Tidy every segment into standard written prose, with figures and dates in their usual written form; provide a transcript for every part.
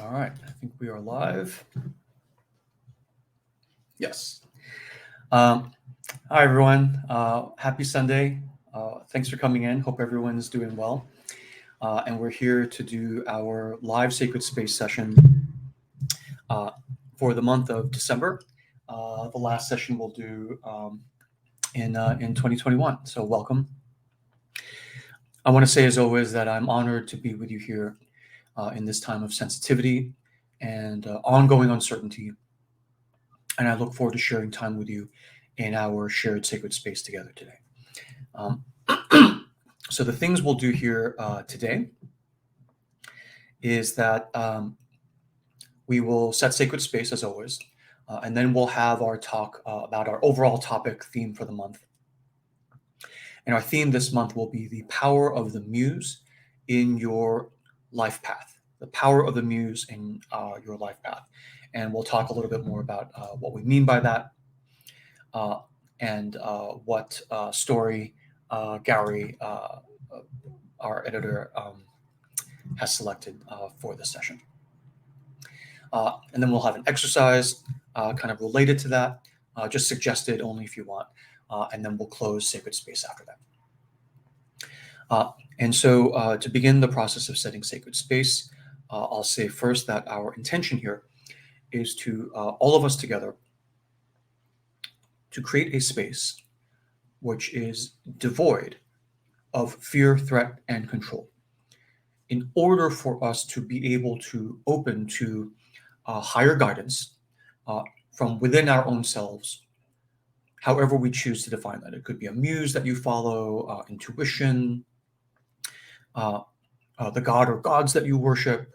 All right, I think we are live. Yes. Um, Hi, everyone. Happy Sunday. Thanks for coming in. Hope everyone's doing well. And we're here to do our live sacred space session uh, for the month of December. The last session we'll do in 2021. So welcome. I want to say, as always, that I'm honored to be with you here in this time of sensitivity and ongoing uncertainty. And I look forward to sharing time with you in our shared sacred space together today. Um, so the things we'll do here today is that we will set sacred space as always, and then we'll have our talk about our overall topic theme for the month. And our theme this month will be the power of the Muse in your life path, the power of the Muse in your life path. And we'll talk a little bit more about what we mean by that and what story Gary, our editor, has selected for this session. And then we'll have an exercise kind of related to that, just suggested only if you want. And then we'll close sacred space after that. And so to begin the process of setting sacred space, I'll say first that our intention here is to all of us together to create a space which is devoid of fear, threat, and control, in order for us to be able to open to higher guidance from within our own selves, however we choose to define that. It could be a muse that you follow, intuition, the god or gods that you worship,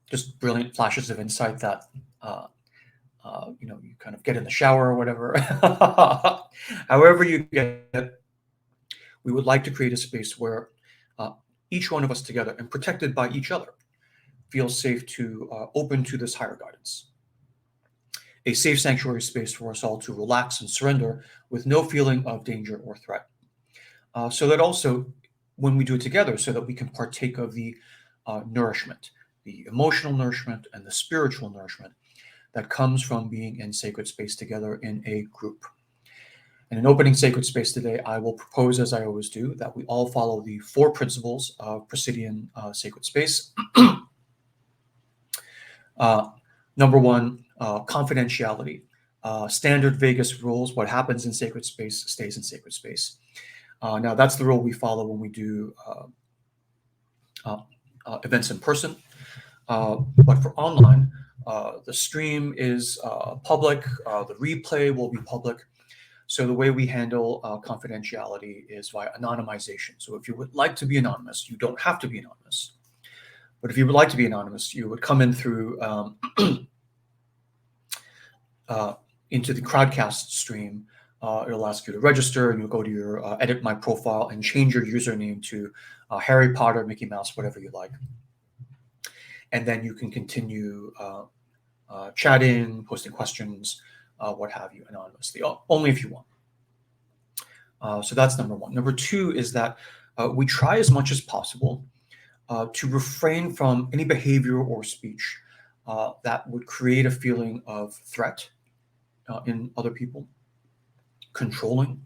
just brilliant flashes of insight that you kind of get in the shower or whatever. However you get it, we would like to create a space where each one of us together and protected by each other feels safe to open to this higher guidance. A safe sanctuary space for us all to relax and surrender with no feeling of danger or threat. So that also, when we do it together, so that we can partake of the nourishment, the emotional nourishment and the spiritual nourishment that comes from being in sacred space together in a group. And in opening sacred space today, I will propose, as I always do, that we all follow the 4 principles of Presidian sacred space. Number 1, confidentiality. Standard Vegas rules: what happens in sacred space stays in sacred space. Now, that's the rule we follow when we do events in person. But for online, the stream is public. The replay will be public. So the way we handle confidentiality is via anonymization. So if you would like to be anonymous, you don't have to be anonymous. But if you would like to be anonymous, you would come in through into the Crowdcast stream. It'll ask you to register, and you'll go to your edit my profile and change your username to Harry Potter, Mickey Mouse, whatever you like. And then you can continue chatting, posting questions, what have you, anonymously, only if you want. So that's number 1. Number 2 is that we try as much as possible to refrain from any behavior or speech that would create a feeling of threat in other people, controlling.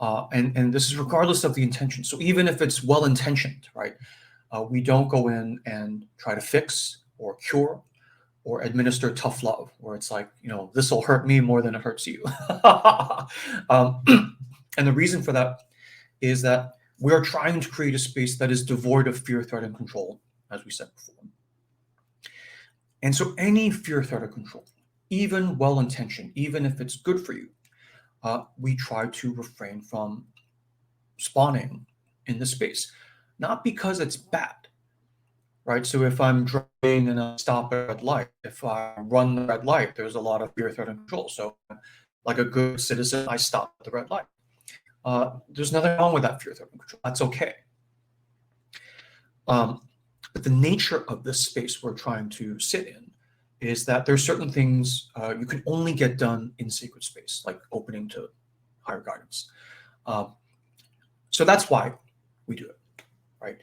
And this is regardless of the intention. So even if it's well-intentioned, right, we don't go in and try to fix or cure or administer tough love, where it's like, this will hurt me more than it hurts you. And the reason for that is that we're trying to create a space that is devoid of fear, threat, and control, as we said before. And so any fear, threat, or control, even well-intentioned, even if it's good for you, we try to refrain from spawning in the space, not because it's bad, right? So if I'm driving and I stop at a red light, if I run the red light, there's a lot of fear, threat, and control. So like a good citizen, I stop at the red light. There's nothing wrong with that fear, threat, and control. That's okay. But the nature of this space we're trying to sit in is that there's certain things you can only get done in sacred space, like opening to higher guidance. So that's why we do it, right?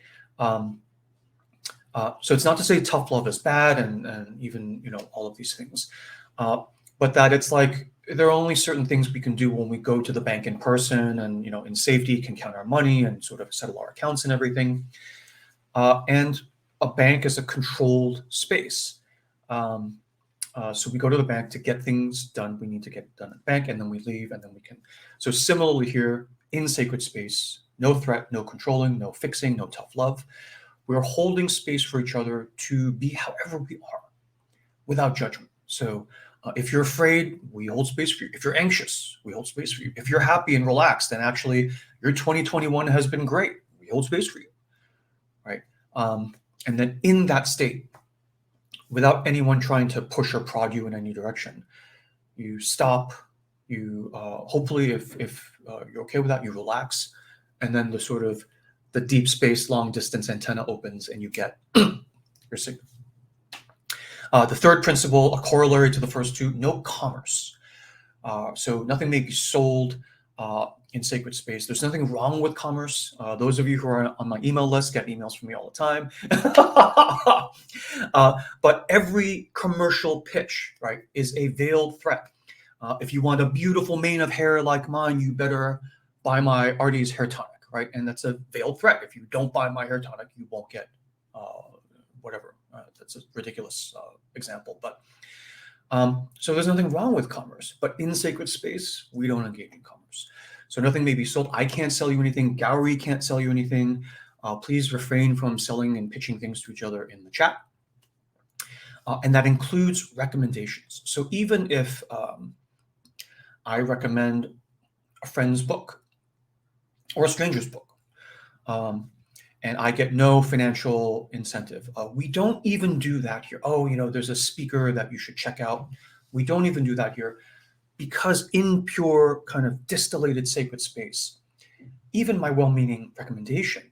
So it's not to say tough love is bad and even, all of these things, but that it's like there are only certain things we can do when we go to the bank in person and, in safety can count our money and sort of settle our accounts and everything. And a bank is a controlled space. So we go to the bank to get things done. We need to get done at the bank, and then we leave, and then we can. So similarly here in sacred space, no threat, no controlling, no fixing, no tough love. We're holding space for each other to be however we are without judgment. So if you're afraid, we hold space for you. If you're anxious, we hold space for you. If you're happy and relaxed, and actually your 2021 has been great, we hold space for you, right? And then in that state, without anyone trying to push or prod you in any direction, you stop. You hopefully, if you're okay with that, you relax, and then the deep space, long distance antenna opens, and you get your signal. The third principle, a corollary to the first two, no commerce. So nothing may be sold in sacred space. There's nothing wrong with commerce. Those of you who are on my email list get emails from me all the time. But every commercial pitch, right, is a veiled threat. If you want a beautiful mane of hair like mine, you better buy my Artie's hair tonic, right? And that's a veiled threat. If you don't buy my hair tonic, you won't get whatever. That's a ridiculous example, but so there's nothing wrong with commerce. But in sacred space, we don't engage in commerce. So nothing may be sold. I can't sell you anything. Gowrie can't sell you anything. Please refrain from selling and pitching things to each other in the chat. And that includes recommendations. So even if I recommend a friend's book or a stranger's book, and I get no financial incentive, we don't even do that here. Oh, there's a speaker that you should check out. We don't even do that here, because in pure kind of distillated sacred space, even my well-meaning recommendation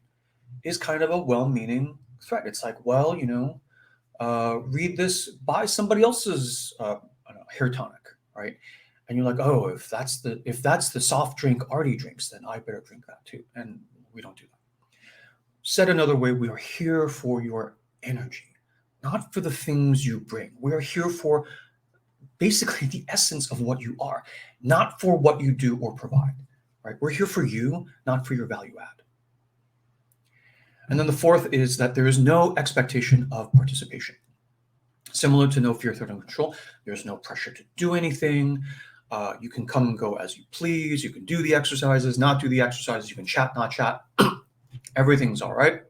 is kind of a well-meaning threat. It's like, well, read this, buy somebody else's hair tonic, right? And you're like, oh, if that's the soft drink Artie drinks, then I better drink that too. And we don't do that. Said another way, we are here for your energy, not for the things you bring. We are here for basically the essence of what you are, not for what you do or provide, right? We're here for you, not for your value add. And then the fourth is that there is no expectation of participation. Similar to no fear, threat, and control, there's no pressure to do anything. You can come and go as you please. You can do the exercises, not do the exercises. You can chat, not chat. Everything's all right.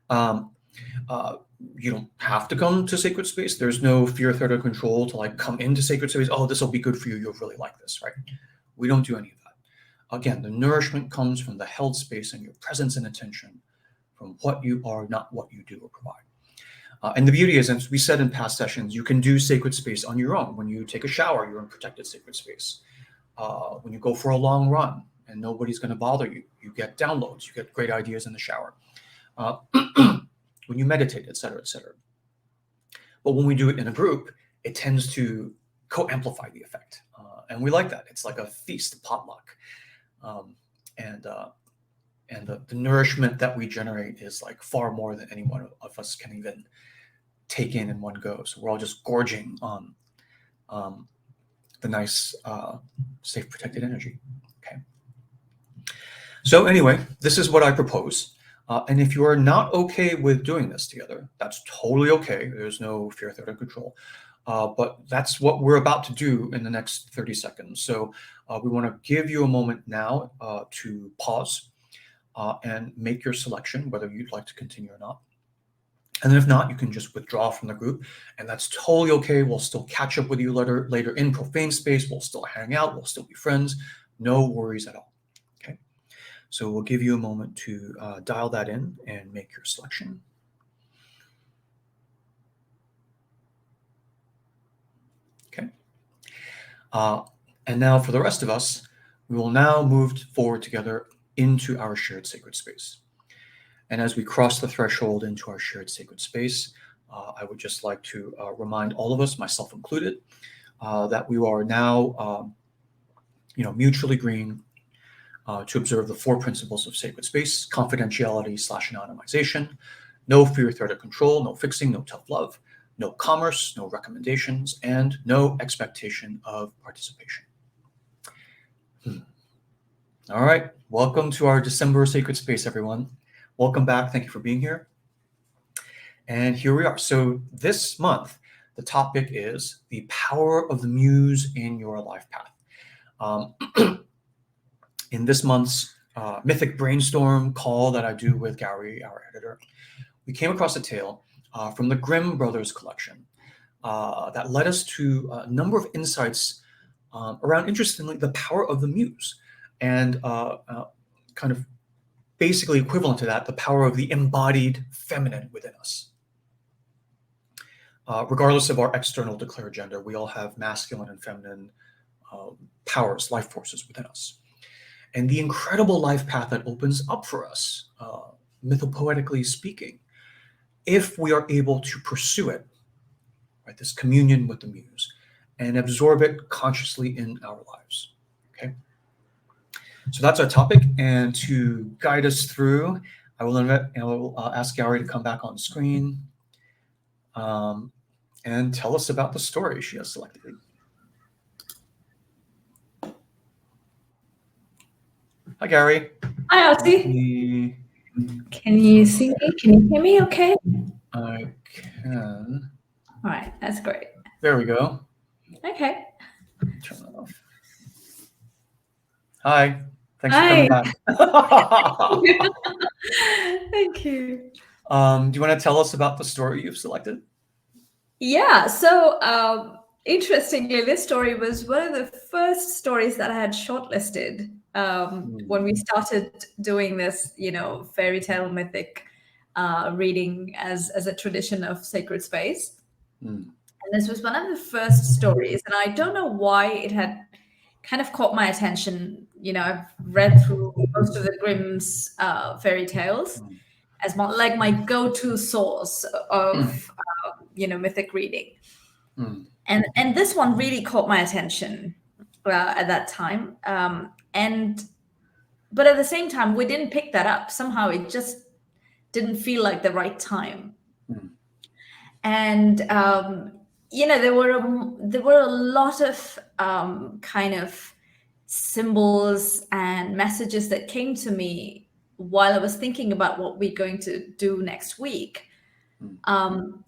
You don't have to come to sacred space. There's no fear, threat, or control to come into sacred space. Oh, this will be good for you. You'll really like this, right? We don't do any of that. Again, the nourishment comes from the held space and your presence and attention from what you are, not what you do or provide. And the beauty is, as we said in past sessions, you can do sacred space on your own. When you take a shower, you're in protected sacred space. When you go for a long run and nobody's going to bother you, you get downloads, you get great ideas in the shower. When you meditate, et cetera, et cetera. But when we do it in a group, it tends to co-amplify the effect. And we like that. It's like a feast, a potluck. And the nourishment that we generate is far more than any one of us can even take in one go. So we're all just gorging on the nice, safe, protected energy. Okay. So anyway, this is what I propose. And if you are not okay with doing this together, that's totally okay. There's no fear, threat, or control. But that's what we're about to do in the next 30 seconds. So we want to give you a moment now to pause and make your selection, whether you'd like to continue or not. And then if not, you can just withdraw from the group. And that's totally okay. We'll still catch up with you later in profane space. We'll still hang out. We'll still be friends. No worries at all. Okay. So we'll give you a moment to dial that in and make your selection. Okay. And now for the rest of us, we will now move forward together into our shared sacred space. And as we cross the threshold into our shared sacred space, I would just like to remind all of us, myself included, that we are now, mutually agreeing to observe the four principles of sacred space: confidentiality / anonymization, No fear, threat, or control, no fixing, no tough love, no commerce, no recommendations, and no expectation of participation. All right, welcome to our December Sacred Space, everyone. Welcome back. Thank you for being here. And here we are. So this month, the topic is the power of the muse in your life path. In this month's Mythic Brainstorm call that I do with Gary, our editor, we came across a tale from the Grimm Brothers Collection that led us to a number of insights around, interestingly, the power of the muse, and kind of basically equivalent to that, the power of the embodied feminine within us. Regardless of our external declared gender, we all have masculine and feminine powers, life forces within us. And the incredible life path that opens up for us, mythopoetically speaking, if we are able to pursue it, right, this communion with the muse, and absorb it consciously in our lives. Okay. So that's our topic, and to guide us through, I will ask Gary to come back on screen and tell us about the story she has selected. Hi, Gary. Hi, Artie. Can you see me? Can you hear me okay? I can. All right, that's great. There we go. Okay. Turn that off. Hi. Thanks for coming back. Thank you. Do you want to tell us about the story you've selected? Yeah, so interestingly, this story was one of the first stories that I had shortlisted when we started doing this, fairy tale mythic reading as a tradition of Sacred Space. And this was one of the first stories, and I don't know why it had kind of caught my attention. I've read through most of the Grimm's fairy tales as my go-to source of mythic reading. And this one really caught my attention at that time. But at the same time, we didn't pick that up. Somehow it just didn't feel like the right time. And there were a lot of kind of symbols and messages that came to me while I was thinking about what we're going to do next week. And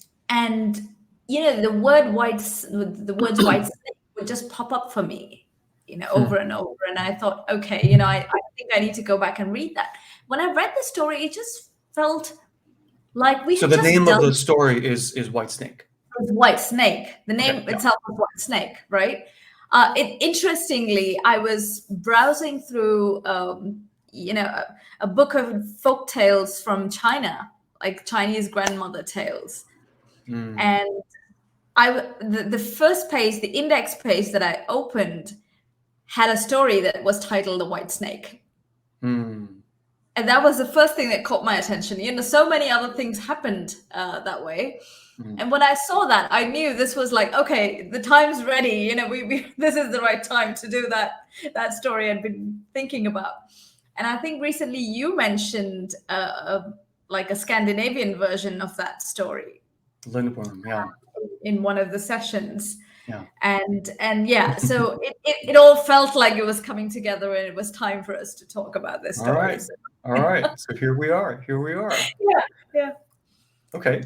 the words white snake would just pop up for me, over and over. And I thought, okay, I think I need to go back and read that. When I read the story, it just felt like we. So the name of the story is White Snake. It's White Snake. The name itself is White Snake, right? Interestingly, I was browsing through, a book of folk tales from China, like Chinese grandmother tales, and the first page, the index page that I opened, had a story that was titled "The White Snake." And that was the first thing that caught my attention. So many other things happened that way. And when I saw that, I knew this was like, okay, the time's ready. This is the right time to do that story I'd been thinking about. And I think recently you mentioned like a Scandinavian version of that story. Lindworm, yeah. In one of the sessions. Yeah. And yeah, so it all felt like it was coming together, and it was time for us to talk about this story. All right. So here we are. Yeah. Okay.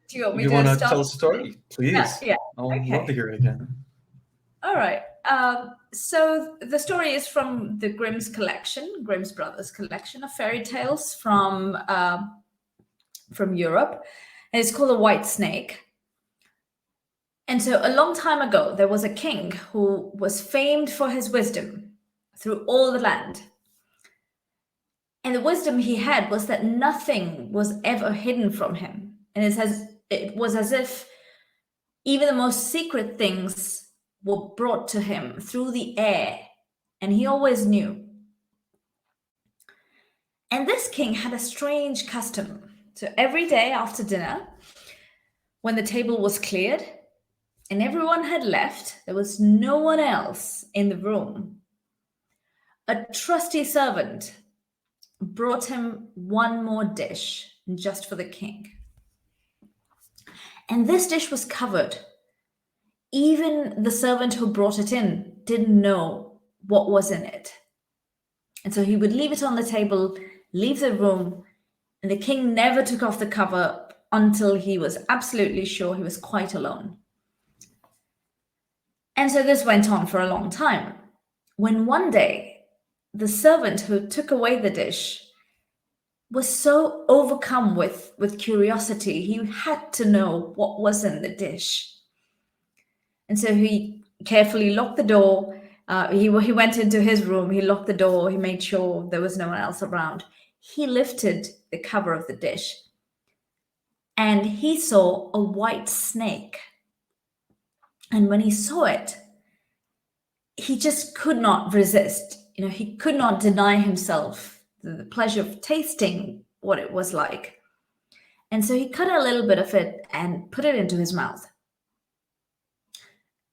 Do you want me to start? Tell us a story, please? Yeah. I'd love to hear it again. All right. So the story is from the Grimm's collection, Grimm's Brothers Collection of fairy tales from Europe, and it's called The White Snake. And so a long time ago, there was a king who was famed for his wisdom through all the land. And the wisdom he had was that nothing was ever hidden from him. And it was as if even the most secret things were brought to him through the air, and he always knew. And this king had a strange custom. So every day after dinner, when the table was cleared and everyone had left, there was no one else in the room, a trusty servant brought him one more dish just for the king. And this dish was covered. Even the servant who brought it in didn't know what was in it. And so he would leave it on the table, leave the room, and the king never took off the cover until he was absolutely sure he was quite alone. And so this went on for a long time, when one day the servant who took away the dish was so overcome with curiosity, he had to know what was in the dish. And so he carefully locked the door. He went into his room, he locked the door, he made sure there was no one else around. He lifted the cover of the dish and he saw a white snake. And when he saw it, he just could not resist. He could not deny himself the pleasure of tasting what it was like. And so he cut a little bit of it and put it into his mouth.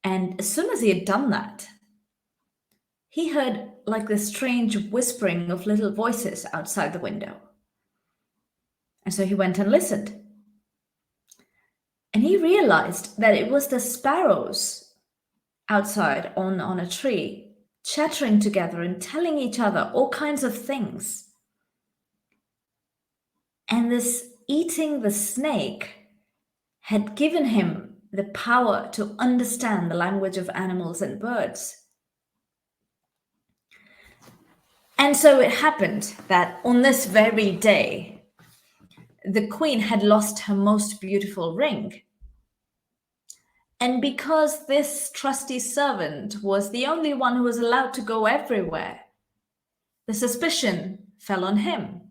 And as soon as he had done that, he heard like this strange whispering of little voices outside the window. And so he went and listened. And he realized that it was the sparrows outside on a tree, chattering together and telling each other all kinds of things. And this eating the snake had given him the power to understand the language of animals and birds. And so it happened that on this very day, the queen had lost her most beautiful ring. And because this trusty servant was the only one who was allowed to go everywhere, the suspicion fell on him.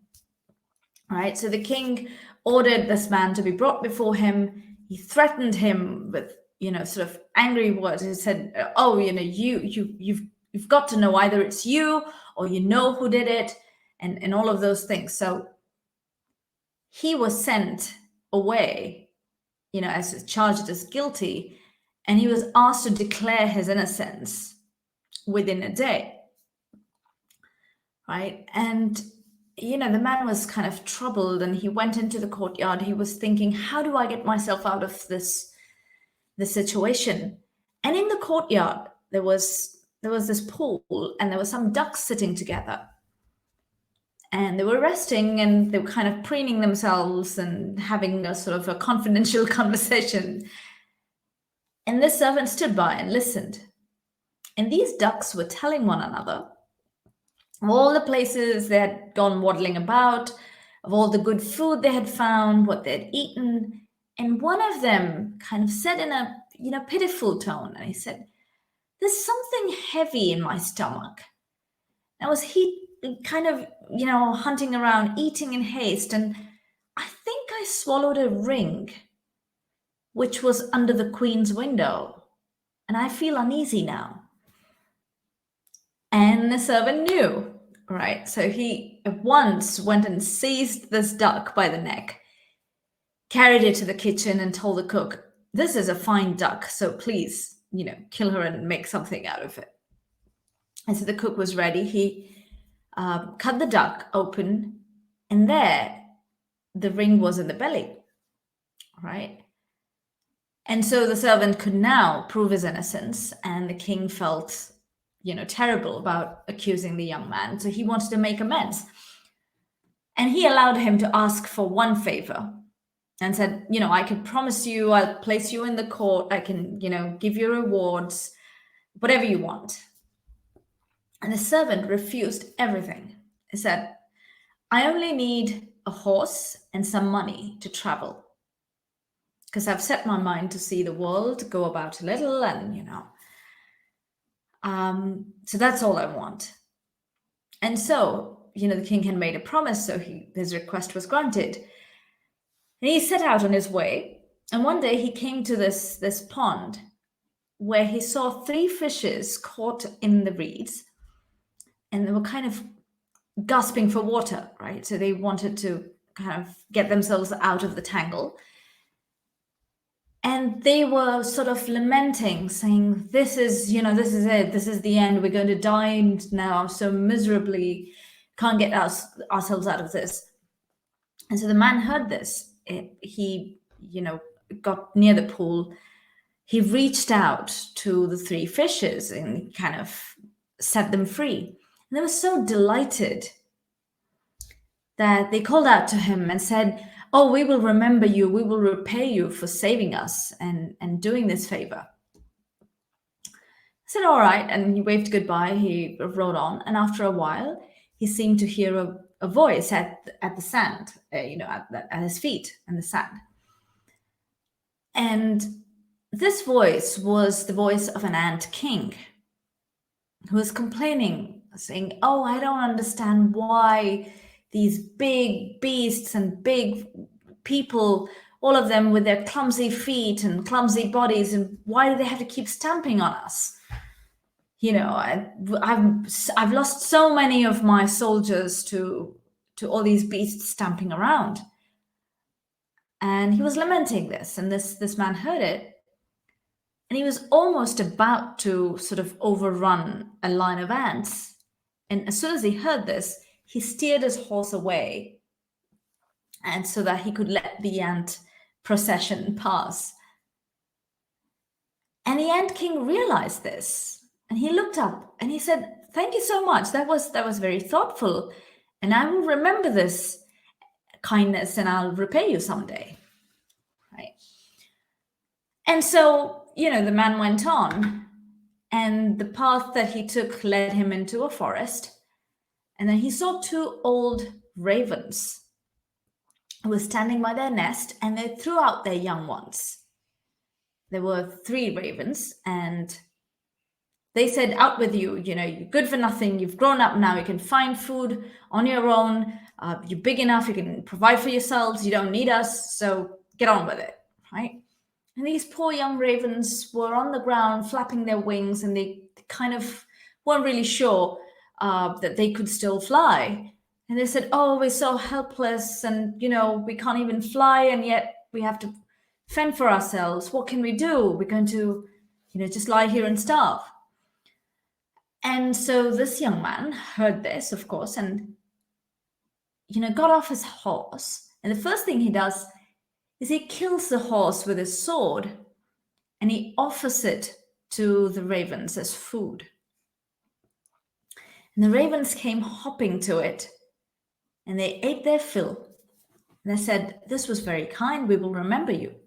Right? So the king ordered this man to be brought before him. He threatened him with, sort of angry words. He said, "Oh, you've got to know either it's you or you know who did it," and all of those things. So he was sent away, as charged as guilty, and he was asked to declare his innocence within a day. Right? And the man was kind of troubled, and he went into the courtyard. He was thinking, how do I get myself out of this situation? And in the courtyard, there was this pool, and there were some ducks sitting together. And they were resting, and they were kind of preening themselves and having a sort of a confidential conversation. And this servant stood by and listened. And these ducks were telling one another of all the places they had gone waddling about, of all the good food they had found, what they had eaten. And one of them kind of said in a pitiful tone, and he said, "There's something heavy in my stomach." Now was he kind of hunting around, eating in haste, and I think I swallowed a ring which was under the queen's window, and I feel uneasy now. And the servant knew, right? So he at once went and seized this duck by the neck, carried it to the kitchen, and told the cook, "This is a fine duck, so please, kill her and make something out of it." And so the cook was ready. He cut the duck open, and there the ring was in the belly, right? And so the servant could now prove his innocence, and the king felt terrible about accusing the young man. So he wanted to make amends. And he allowed him to ask for one favor and said, "I can promise you, I'll place you in the court. I can, give you rewards, whatever you want." And the servant refused everything. He said, "I only need a horse and some money to travel, because I've set my mind to see the world, go about a little, and, so that's all I want." And so, the king had made a promise, so his request was granted. And he set out on his way. And one day he came to this pond where he saw 3 fishes caught in the reeds, and they were kind of gasping for water, right? So they wanted to kind of get themselves out of the tangle. And they were sort of lamenting, saying, this is it. This is the end. We're going to die now so miserably. Can't get ourselves out of this. And so the man heard this. He, got near the pool. He reached out to the three fishes and kind of set them free. And they were so delighted that they called out to him and said, "Oh, we will remember you. We will repay you for saving us and doing this favor." I said, "All right." And he waved goodbye. He rode on. And after a while, he seemed to hear a voice at the sand, at his feet in the sand. And this voice was the voice of an ant king who was complaining, saying, "Oh, I don't understand why these big beasts and big people, all of them with their clumsy feet and clumsy bodies, and why do they have to keep stamping on us? I've lost so many of my soldiers to all these beasts stamping around." And he was lamenting this, and this man heard it, and he was almost about to sort of overrun a line of ants. And as soon as he heard this, he steered his horse away, and so that he could let the ant procession pass. And the ant king realized this, and he looked up and he said, "Thank you so much. That was very thoughtful, and I will remember this kindness, and I'll repay you someday." Right? And so, the man went on, and the path that he took led him into a forest. And then he saw two old ravens who were standing by their nest, and they threw out their young ones. There were three ravens, and they said, "Out with you, you're good for nothing. You've grown up now. You can find food on your own. You're big enough. You can provide for yourselves. You don't need us. So get on with it," right? And these poor young ravens were on the ground, flapping their wings, and they kind of weren't really sure that they could still fly. And they said, "Oh, we're so helpless, and we can't even fly, and yet we have to fend for ourselves. What can we do? We're going to, just lie here and starve." And so this young man heard this, of course, and got off his horse. And the first thing he does is he kills the horse with his sword, and he offers it to the ravens as food. And the ravens came hopping to it, and they ate their fill. And they said, "This was very kind. We will remember you.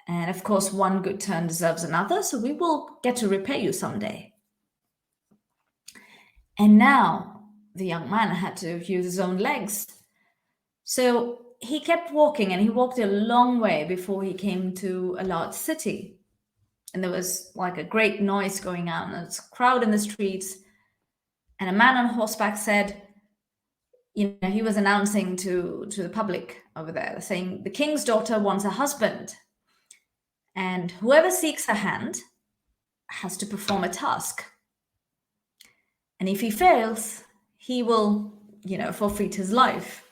And of course, one good turn deserves another, so we will get to repay you someday." And now the young man had to use his own legs. So he kept walking, and he walked a long way before he came to a large city. And there was like a great noise going on, and there's a crowd in the streets. And a man on horseback said, he was announcing to the public over there, saying, "The king's daughter wants a husband. And whoever seeks her hand has to perform a task. And if he fails, he will, forfeit his life,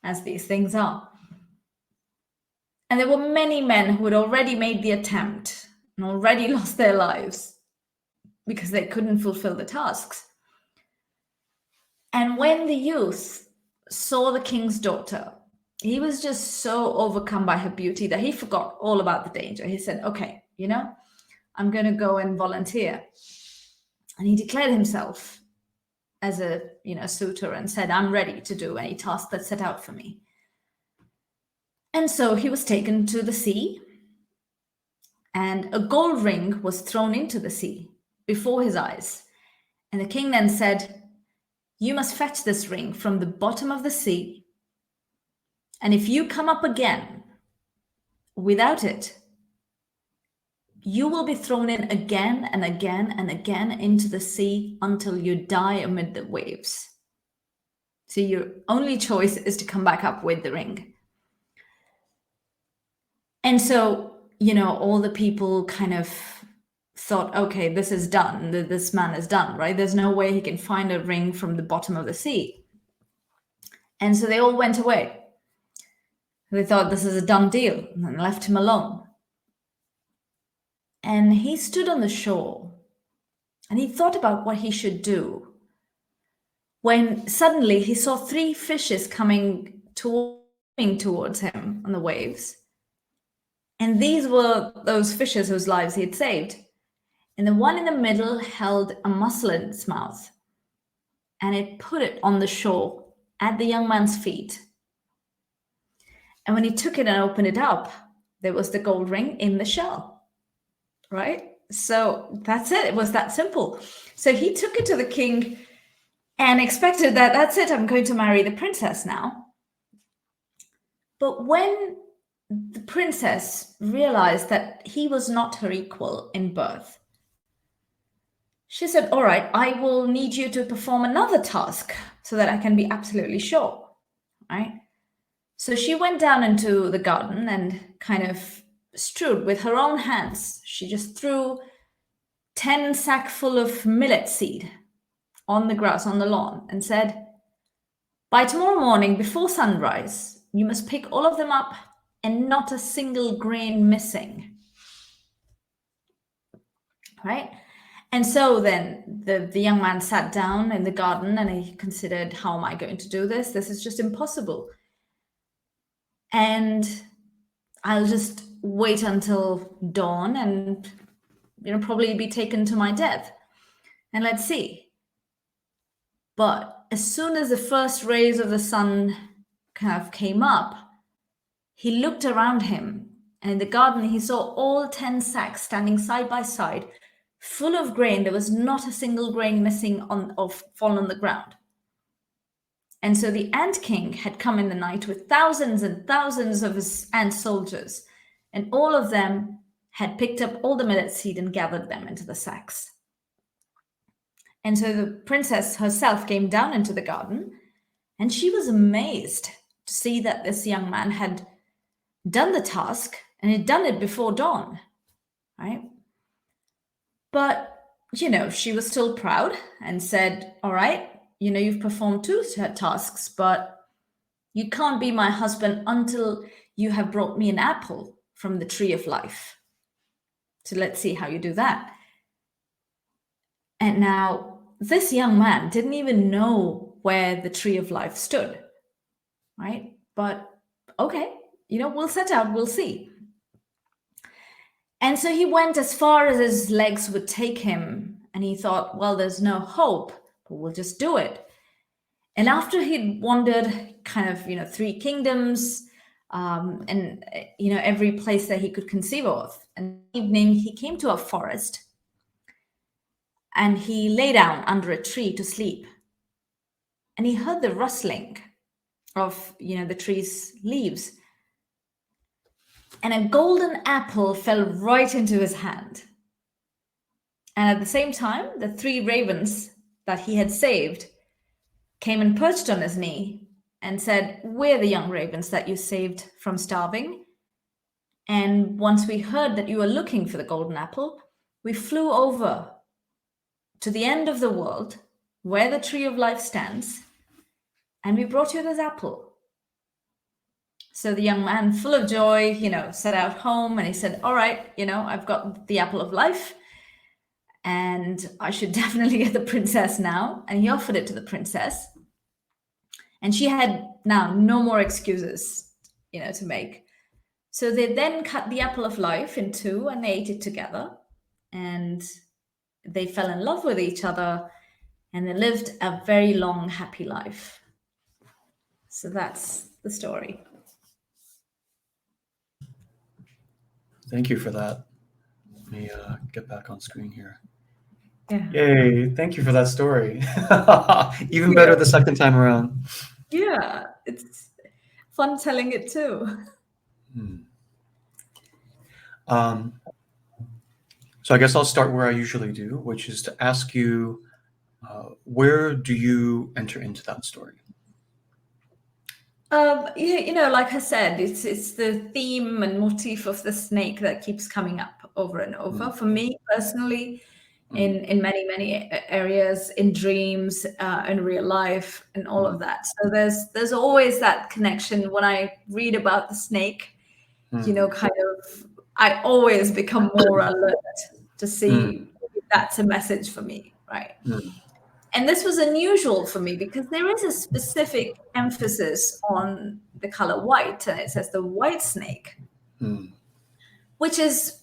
as these things are." And there were many men who had already made the attempt and already lost their lives because they couldn't fulfill the tasks. And when the youth saw the king's daughter, he was just so overcome by her beauty that he forgot all about the danger. He said, "Okay, I'm going to go and volunteer." And he declared himself as a suitor and said, "I'm ready to do any task that's set out for me." And so he was taken to the sea, and a gold ring was thrown into the sea before his eyes. And the king then said, "You must fetch this ring from the bottom of the sea. And if you come up again without it, you will be thrown in again and again and again into the sea until you die amid the waves. So your only choice is to come back up with the ring." And so, all the people kind of thought, "Okay, this is done. This man is done, right? There's no way he can find a ring from the bottom of the sea." And so they all went away. They thought this is a done deal, and left him alone. And he stood on the shore, and he thought about what he should do, when suddenly he saw three fishes coming towards him on the waves. And these were those fishes whose lives he had saved. And the one in the middle held a mussel in its mouth, and it put it on the shore at the young man's feet. And when he took it and opened it up, there was the gold ring in the shell, right? So that's it. It was that simple. So he took it to the king and expected that that's it. I'm going to marry the princess now. But when the princess realized that he was not her equal in birth, she said, all right, I will need you to perform another task so that I can be absolutely sure, right? So she went down into the garden and kind of strewed with her own hands. She just threw 10 sack full of millet seed on the grass on the lawn and said, by tomorrow morning before sunrise, you must pick all of them up and not a single grain missing, right? And so then the young man sat down in the garden and he considered, how am I going to do this? This is just impossible. And I'll just wait until dawn and, probably be taken to my death. And let's see. But as soon as the first rays of the sun kind of came up, he looked around him, and in the garden he saw all 10 sacks standing side by side, full of grain. There was not a single grain missing or fallen on the ground. And so the ant king had come in the night with thousands and thousands of his ant soldiers, and all of them had picked up all the millet seed and gathered them into the sacks. And so the princess herself came down into the garden, and she was amazed to see that this young man had done the task and had done it before dawn, right? But, she was still proud and said, all right, you've performed 2 tasks, but you can't be my husband until you have brought me an apple from the tree of life. So let's see how you do that. And now this young man didn't even know where the tree of life stood, right? But okay, we'll set out, we'll see. And so he went as far as his legs would take him, and he thought, well, there's no hope, but we'll just do it. And after he'd wandered kind of, 3 kingdoms, and, every place that he could conceive of, and evening he came to a forest, and he lay down under a tree to sleep. And he heard the rustling of, the tree's leaves. And a golden apple fell right into his hand. And at the same time, the 3 ravens that he had saved came and perched on his knee and said, we're the young ravens that you saved from starving. And once we heard that you were looking for the golden apple, we flew over to the end of the world where the tree of life stands, and we brought you this apple. So the young man, full of joy, set out home, and he said, all right, I've got the apple of life, and I should definitely get the princess now. And he offered it to the princess. And she had now no more excuses, to make. So they then cut the apple of life in 2 and they ate it together. And they fell in love with each other, and they lived a very long, happy life. So that's the story. Thank you for that. Let me get back on screen here. Yeah. Yay, thank you for that story. Even better the second time around. Yeah, it's fun telling it too. So I guess I'll start where I usually do, which is to ask you, where do you enter into that story? Like I said, it's the theme and motif of the snake that keeps coming up over and over. For me personally, in many areas, in dreams, in real life, and all of that. So there's always that connection. When I read about the snake, kind of, I always become more alert to see if that's a message for me, right? And this was unusual for me because there is a specific emphasis on the color white, and it says the white snake, which is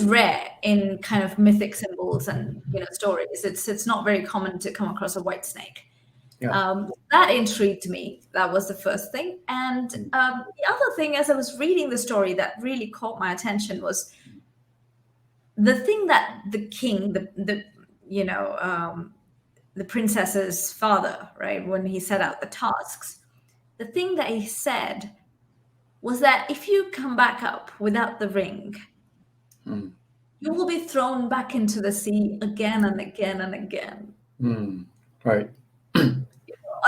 rare in kind of mythic symbols and stories. It's not very common to come across a white snake. Yeah. That intrigued me. That was the first thing. And the other thing, as I was reading the story, that really caught my attention was the thing that the king, the princess's father, right, when he set out the tasks, the thing that he said was that if you come back up without the ring, you will be thrown back into the sea again and again and again. Right.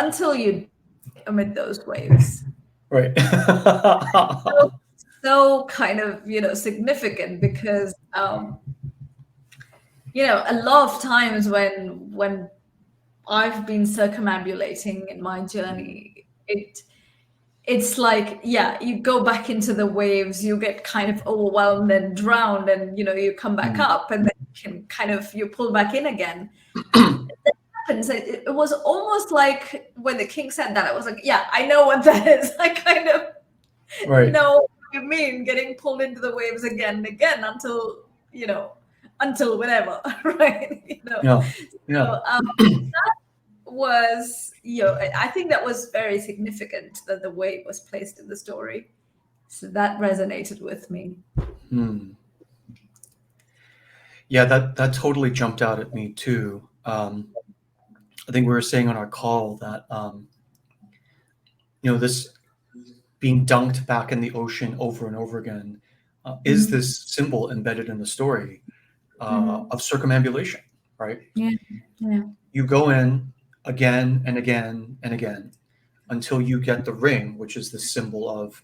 Until you amid those waves. Right. so kind of significant because a lot of times when I've been circumambulating in my journey, it's like, you go back into the waves, you get kind of overwhelmed and drowned, and you come back up, and then you pull back in again. It was almost like when the king said that, I was like, I know what that is. I kind of know what you mean, getting pulled into the waves again and again until whatever, right? Yeah. So, that was, I think that was very significant that the way it was placed in the story. So that resonated with me. Yeah, that totally jumped out at me too. I think we were saying on our call that this being dunked back in the ocean over and over again is this symbol embedded in the story of circumambulation, right? Yeah. You go in again and again and again until you get the ring, which is the symbol of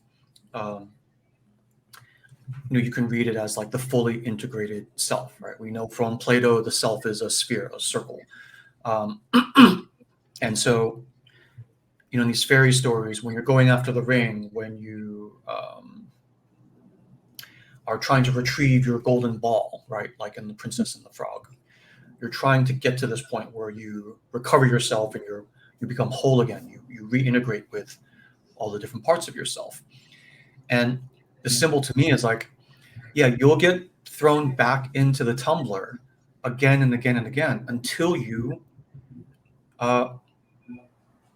you can read it as like the fully integrated self, right? We know from Plato the self is a sphere, a circle. And so, in these fairy stories, when you're going after the ring, when you are trying to retrieve your golden ball, right, like in The Princess and the Frog, you're trying to get to this point where you recover yourself and you become whole again. You reintegrate with all the different parts of yourself. And the symbol to me is like, you'll get thrown back into the tumbler again and again and again until you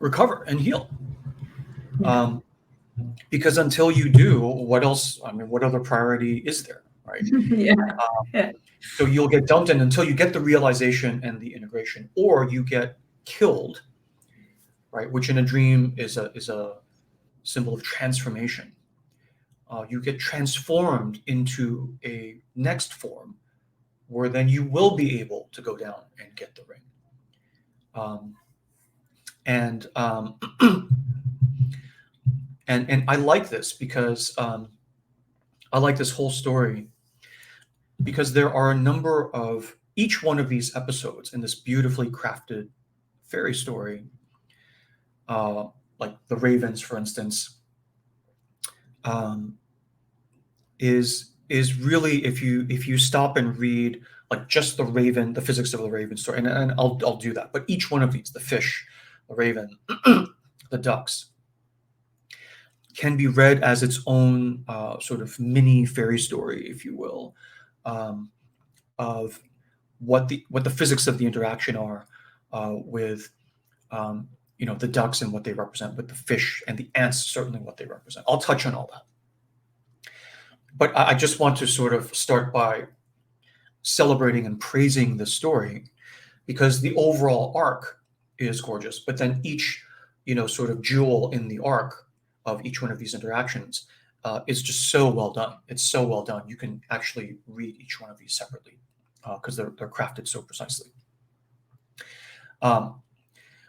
recover and heal. Because until you do, what else? I mean, what other priority is there, right? So you'll get dumped in until you get the realization and the integration, or you get killed, right? Which in a dream is a symbol of transformation. You get transformed into a next form, where then you will be able to go down and get the ring. And I like this because I like this whole story because there are a number of each one of these episodes in this beautifully crafted fairy story, like the ravens, for instance, is really, if you stop and read like just the raven, the physics of the raven story, and I'll do that, but each one of these, the fish, the raven, the ducks, can be read as its own sort of mini fairy story, if you will, of what the physics of the interaction are with the ducks and what they represent, with the fish and the ants, certainly what they represent. I'll touch on all that. But I just want to sort of start by celebrating and praising the story because the overall arc is gorgeous, but then each sort of jewel in the arc of each one of these interactions is just so well done. It's so well done. You can actually read each one of these separately because they're crafted so precisely.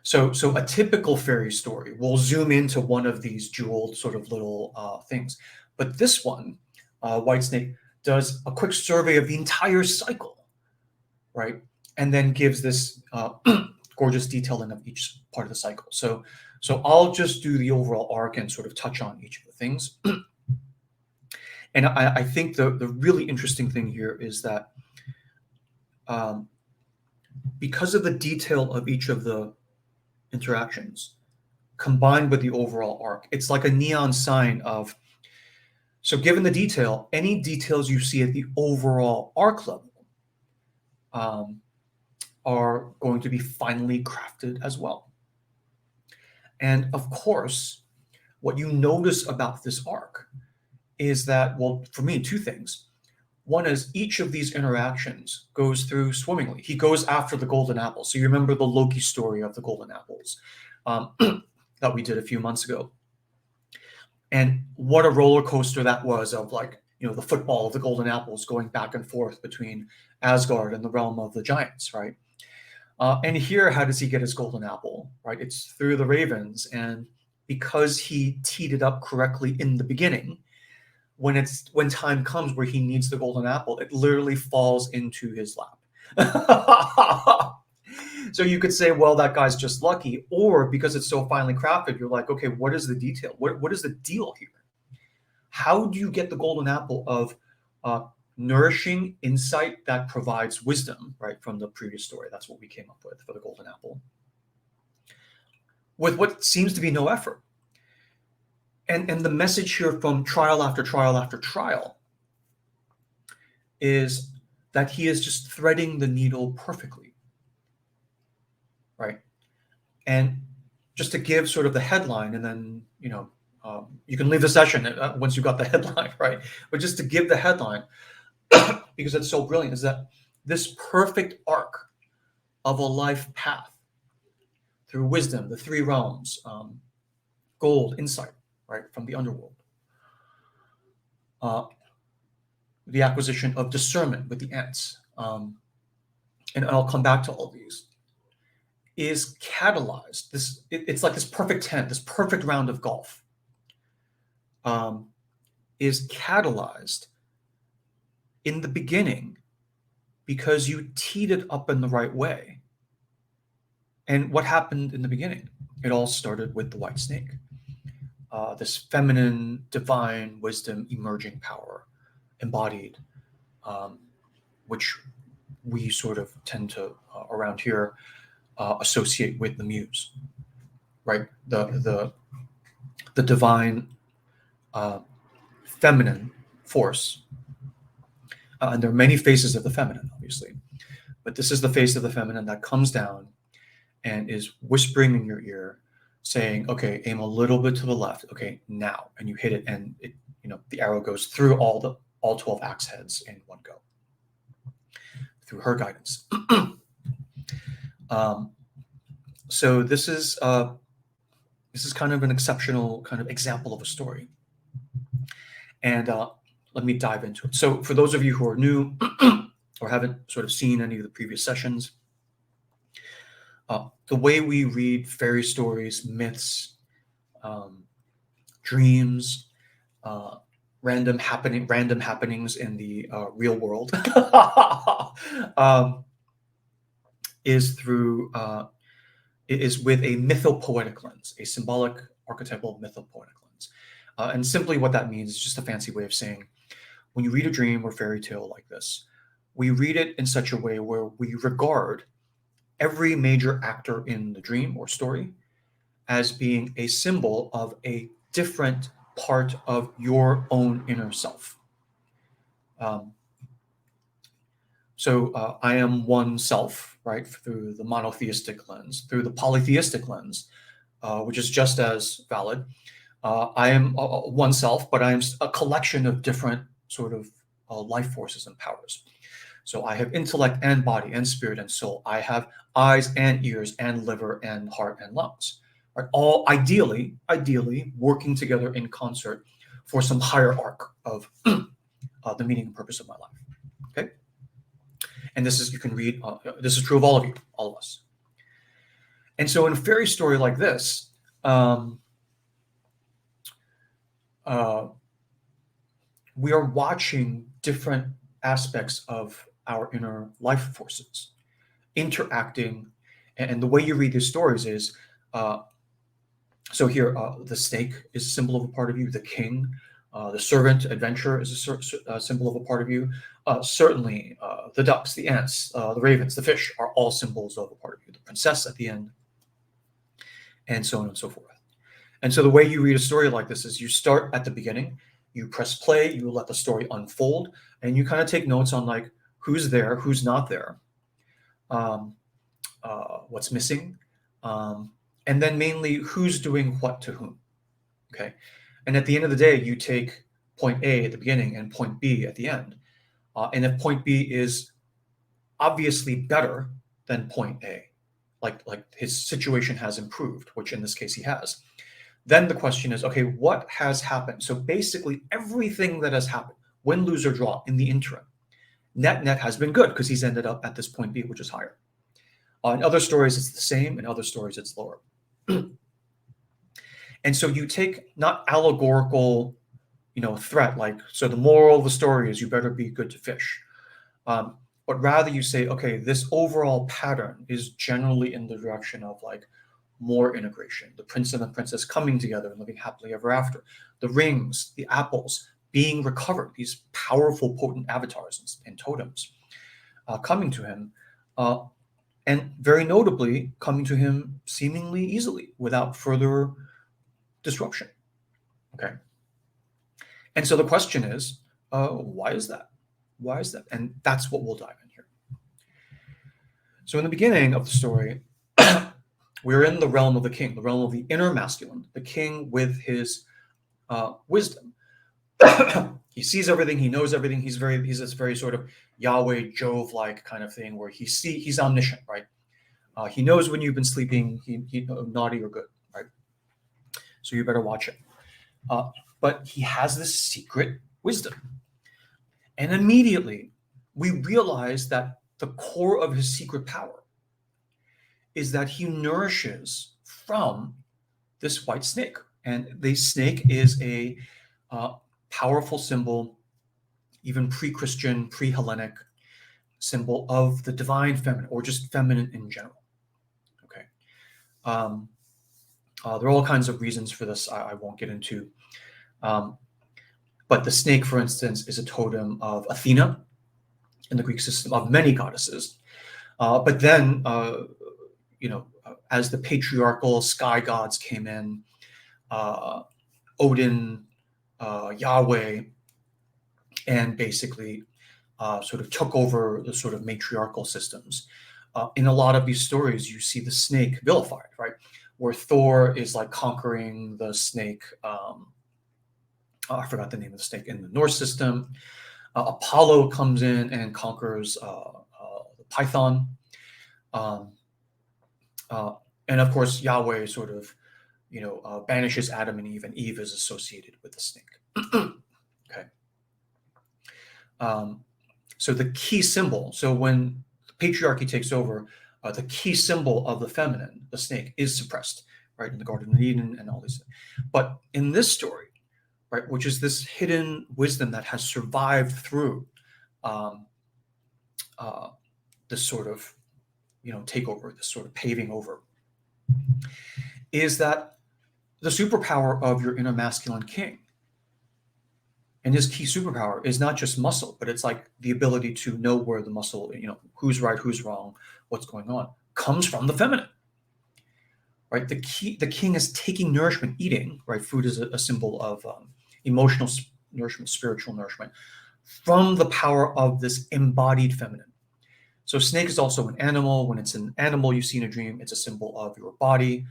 So a typical fairy story will zoom into one of these jeweled sort of little things. But this one, Whitesnake, does a quick survey of the entire cycle, right? And then gives this gorgeous detailing of each part of the cycle. So I'll just do the overall arc and sort of touch on each of the things. And I think the really interesting thing here is that because of the detail of each of the interactions combined with the overall arc, it's like a neon sign of, so given the detail, any details you see at the overall arc level are going to be finely crafted as well. And of course, what you notice about this arc is that, well, for me, two things. One is each of these interactions goes through swimmingly. He goes after the golden apple. So you remember the Loki story of the golden apples that we did a few months ago. And what a roller coaster that was of, like, you know, the football of the golden apples going back and forth between Asgard and the realm of the giants, right? And here, how does he get his golden apple, right? It's through the ravens. And because he teed it up correctly in the beginning, when time comes where he needs the golden apple, it literally falls into his lap. So you could say, well, that guy's just lucky, or because it's so finely crafted, you're like, okay, what is the detail? What is the deal here? How do you get the golden apple of nourishing insight that provides wisdom, right, from the previous story? That's what we came up with for the golden apple, with what seems to be no effort. And the message here from trial after trial after trial is that he is just threading the needle perfectly, right? And just to give sort of the headline, and then, you know, you can leave the session once you got the headline, right? But just to give the headline, because it's so brilliant, is that this perfect arc of a life path through wisdom, the three realms, gold, insight, right, from the underworld, the acquisition of discernment with the ants, and I'll come back to all these, is catalyzed. It's like this perfect 10, this perfect round of golf, is catalyzed in the beginning because you teed it up in the right way. And what happened in the beginning? It all started with the white snake, this feminine, divine wisdom, emerging power, embodied, which we sort of tend to, around here, associate with the Muse, right? The divine, feminine force. And there are many faces of the feminine, obviously, but this is the face of the feminine that comes down and is whispering in your ear, saying, okay, aim a little bit to the left. Okay, now. And you hit it, and it, you know, the arrow goes through all 12 axe heads in one go through her guidance. So this is kind of an exceptional kind of example of a story. And let me dive into it. So for those of you who are new or haven't sort of seen any of the previous sessions, the way we read fairy stories, myths, dreams, random happenings in the real world is with a mythopoetic lens, a symbolic, archetypal mythopoetic lens. And simply what that means is just a fancy way of saying, when you read a dream or fairy tale like this, we read it in such a way where we regard every major actor in the dream or story as being a symbol of a different part of your own inner self. So I am one self, right, through the monotheistic lens. Through the polytheistic lens, which is just as valid, I am one self, but I am a collection of different sort of life forces and powers. So I have intellect and body and spirit and soul. I have eyes and ears and liver and heart and lungs, right? All ideally working together in concert for some higher arc of the meaning and purpose of my life. Okay, and this is, you can read. This is true of all of you, all of us. And so in a fairy story like this, we are watching different aspects of our inner life forces interacting. And the way you read these stories is, so here, the snake is a symbol of a part of you, the king, The servant, adventure, is a symbol of a part of you. Certainly, the ducks, the ants, the ravens, the fish are all symbols of a part of you. The princess at the end, and so on and so forth. And so the way you read a story like this is you start at the beginning, you press play, you let the story unfold, and you kind of take notes on like who's there, who's not there, what's missing, and then mainly who's doing what to whom. Okay. And at the end of the day, you take point A at the beginning and point B at the end. And if point B is obviously better than point A, like his situation has improved, which in this case he has, then the question is, okay, what has happened? So basically everything that has happened, win, lose, or draw in the interim, net has been good because he's ended up at this point B, which is higher. In other stories, it's the same. In other stories, it's lower. And so you take not allegorical, threat, like, so the moral of the story is you better be good to fish. But rather you say, okay, this overall pattern is generally in the direction of like more integration. The prince and the princess coming together and living happily ever after. The rings, the apples being recovered, these powerful, potent avatars and totems coming to him. And very notably, coming to him seemingly easily without further disruption. Okay. And so the question is, why is that? Why is that? And that's what we'll dive in here. So in the beginning of the story, we're in the realm of the king, the realm of the inner masculine, the king with his wisdom. He sees everything, he knows everything. He's this very sort of Yahweh, Jove-like kind of thing where he's omniscient, right? He knows when you've been sleeping, he naughty or good, right? So you better watch it. But he has this secret wisdom. And immediately we realize that the core of his secret power is that he nourishes from this white snake. And the snake is a powerful symbol, even pre-Christian, pre-Hellenic symbol of the divine feminine, or just feminine in general. Okay. There are all kinds of reasons for this I won't get into. But the snake, for instance, is a totem of Athena in the Greek system, of many goddesses. But then, as the patriarchal sky gods came in, Odin, Yahweh, and basically sort of took over the sort of matriarchal systems. In a lot of these stories, you see the snake vilified, right? Where Thor is like conquering the snake. I forgot the name of the snake in the Norse system. Apollo comes in and conquers the python. And of course, Yahweh sort of, banishes Adam and Eve is associated with the snake. Okay. So the key symbol, so when patriarchy takes over, the key symbol of the feminine, the snake, is suppressed, right, in the Garden of Eden and all these things. But in this story, right, which is this hidden wisdom that has survived through this sort of, takeover, this sort of paving over, is that the superpower of your inner masculine king, and his key superpower is not just muscle, but it's like the ability to know where the muscle, who's right, who's wrong, what's going on, comes from the feminine, right? The king is taking nourishment, eating, right? Food is a symbol of emotional nourishment, spiritual nourishment, from the power of this embodied feminine. So snake is also an animal. When it's an animal you see in a dream, it's a symbol of your body,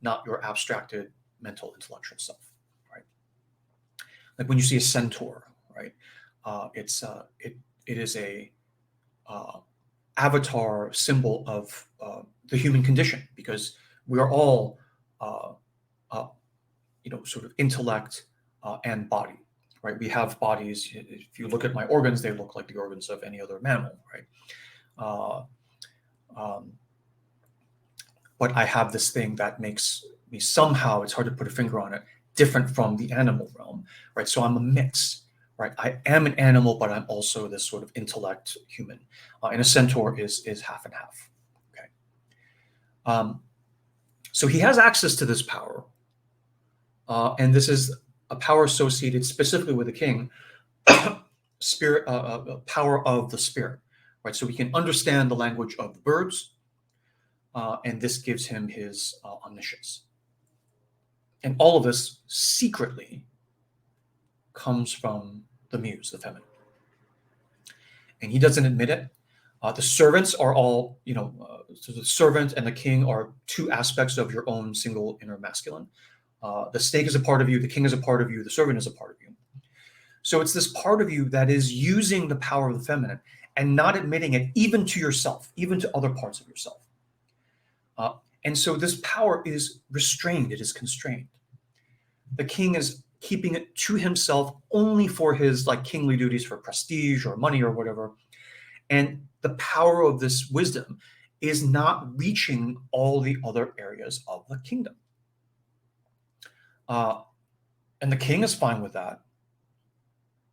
not your abstracted mental intellectual self, right? Like when you see a centaur, right? It is a avatar symbol of the human condition, because we are all sort of intellect and body, right? We have bodies. If you look at my organs, they look like the organs of any other mammal, right? But I have this thing that makes me somehow, it's hard to put a finger on it, different from the animal realm, right? So I'm a mix, right? I am an animal, but I'm also this sort of intellect human. And a centaur is half and half, okay? So he has access to this power. And this is a power associated specifically with the king, spirit, power of the spirit, right? So he can understand the language of the birds, and this gives him his omniscience. And all of this secretly comes from the muse, the feminine. And he doesn't admit it. The servants are all, so the servant and the king are two aspects of your own single inner masculine. The snake is a part of you, the king is a part of you, the servant is a part of you. So it's this part of you that is using the power of the feminine and not admitting it even to yourself, even to other parts of yourself. And so this power is restrained, it is constrained. The king is keeping it to himself only for his kingly duties, for prestige or money or whatever. And the power of this wisdom is not reaching all the other areas of the kingdom. And the king is fine with that,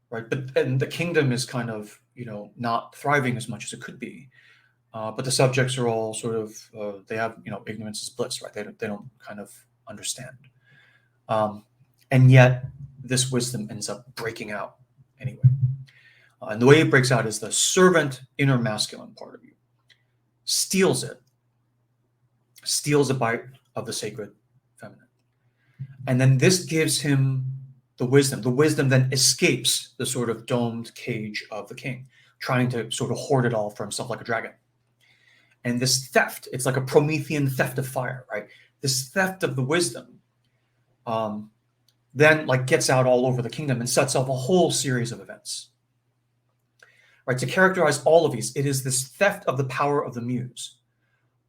right? And the kingdom is kind of, not thriving as much as it could be. But the subjects are all sort of, they have, ignorance is bliss, right? They don't kind of understand. And yet this wisdom ends up breaking out anyway. And the way it breaks out is the servant inner masculine part of you steals a bite of the sacred feminine. And then this gives him the wisdom. The wisdom then escapes the sort of domed cage of the king, trying to sort of hoard it all for himself like a dragon. And this theft, it's like a Promethean theft of fire, right? This theft of the wisdom then gets out all over the kingdom and sets off a whole series of events. Right? To characterize all of these, it is this theft of the power of the muse,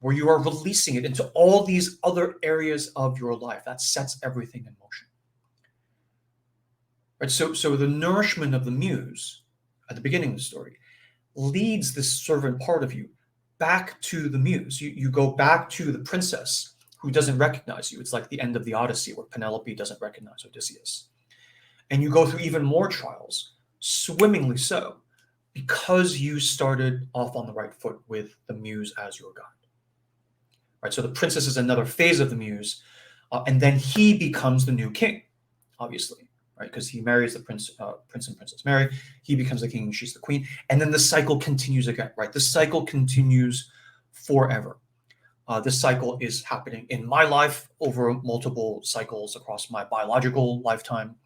where you are releasing it into all these other areas of your life. That sets everything in motion. Right? So the nourishment of the muse at the beginning of the story leads this servant part of you back to the muse. You go back to the princess who doesn't recognize you. It's like the end of the Odyssey where Penelope doesn't recognize Odysseus. And you go through even more trials, swimmingly so, because you started off on the right foot with the muse as your god. Right? So the princess is another phase of the muse, and then he becomes the new king, obviously, right? Because he marries the prince and Princess Mary. He becomes the king and she's the queen. And then the cycle continues again, right? The cycle continues forever. This cycle is happening in my life over multiple cycles across my biological lifetime.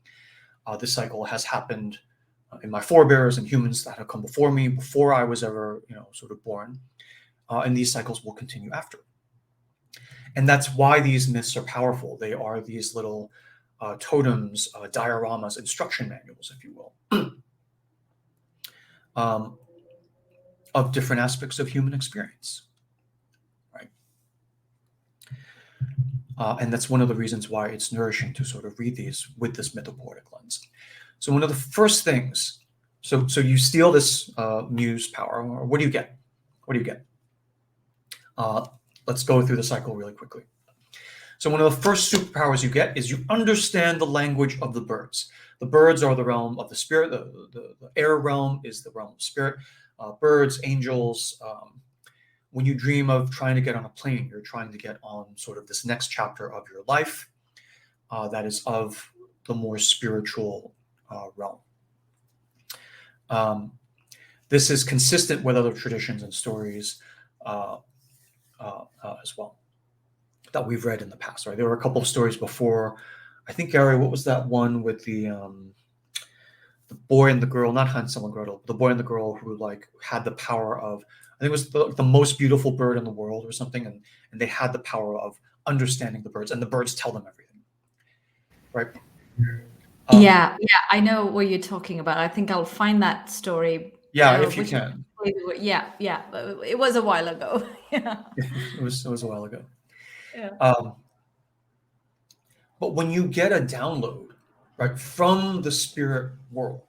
This cycle has happened in my forebears and humans that have come before me, before I was ever, sort of born. And these cycles will continue after. And that's why these myths are powerful. They are these little totems, dioramas, instruction manuals, if you will, of different aspects of human experience. And that's one of the reasons why it's nourishing to sort of read these with this mythopoetic lens. So one of the first things, so you steal this muse power, or what do you get? What do you get? Let's go through the cycle really quickly. So one of the first superpowers you get is you understand the language of the birds. The birds are the realm of the spirit. The air realm is the realm of spirit. Birds, angels. When you dream of trying to get on a plane, you're trying to get on sort of this next chapter of your life that is of the more spiritual realm. This is consistent with other traditions and stories as well that we've read in the past. Right? There were a couple of stories before. I think, Gary, what was that one with the boy and the girl, not Hansel and Gretel, the boy and the girl who had the power of, I think it was the most beautiful bird in the world or something, and they had the power of understanding the birds, and the birds tell them everything, right? Yeah, I know what you're talking about. I think I'll find that story. Yeah, if you can. Yeah. It was a while ago. Yeah, it was a while ago. Yeah. But when you get a download, right, from the spirit world,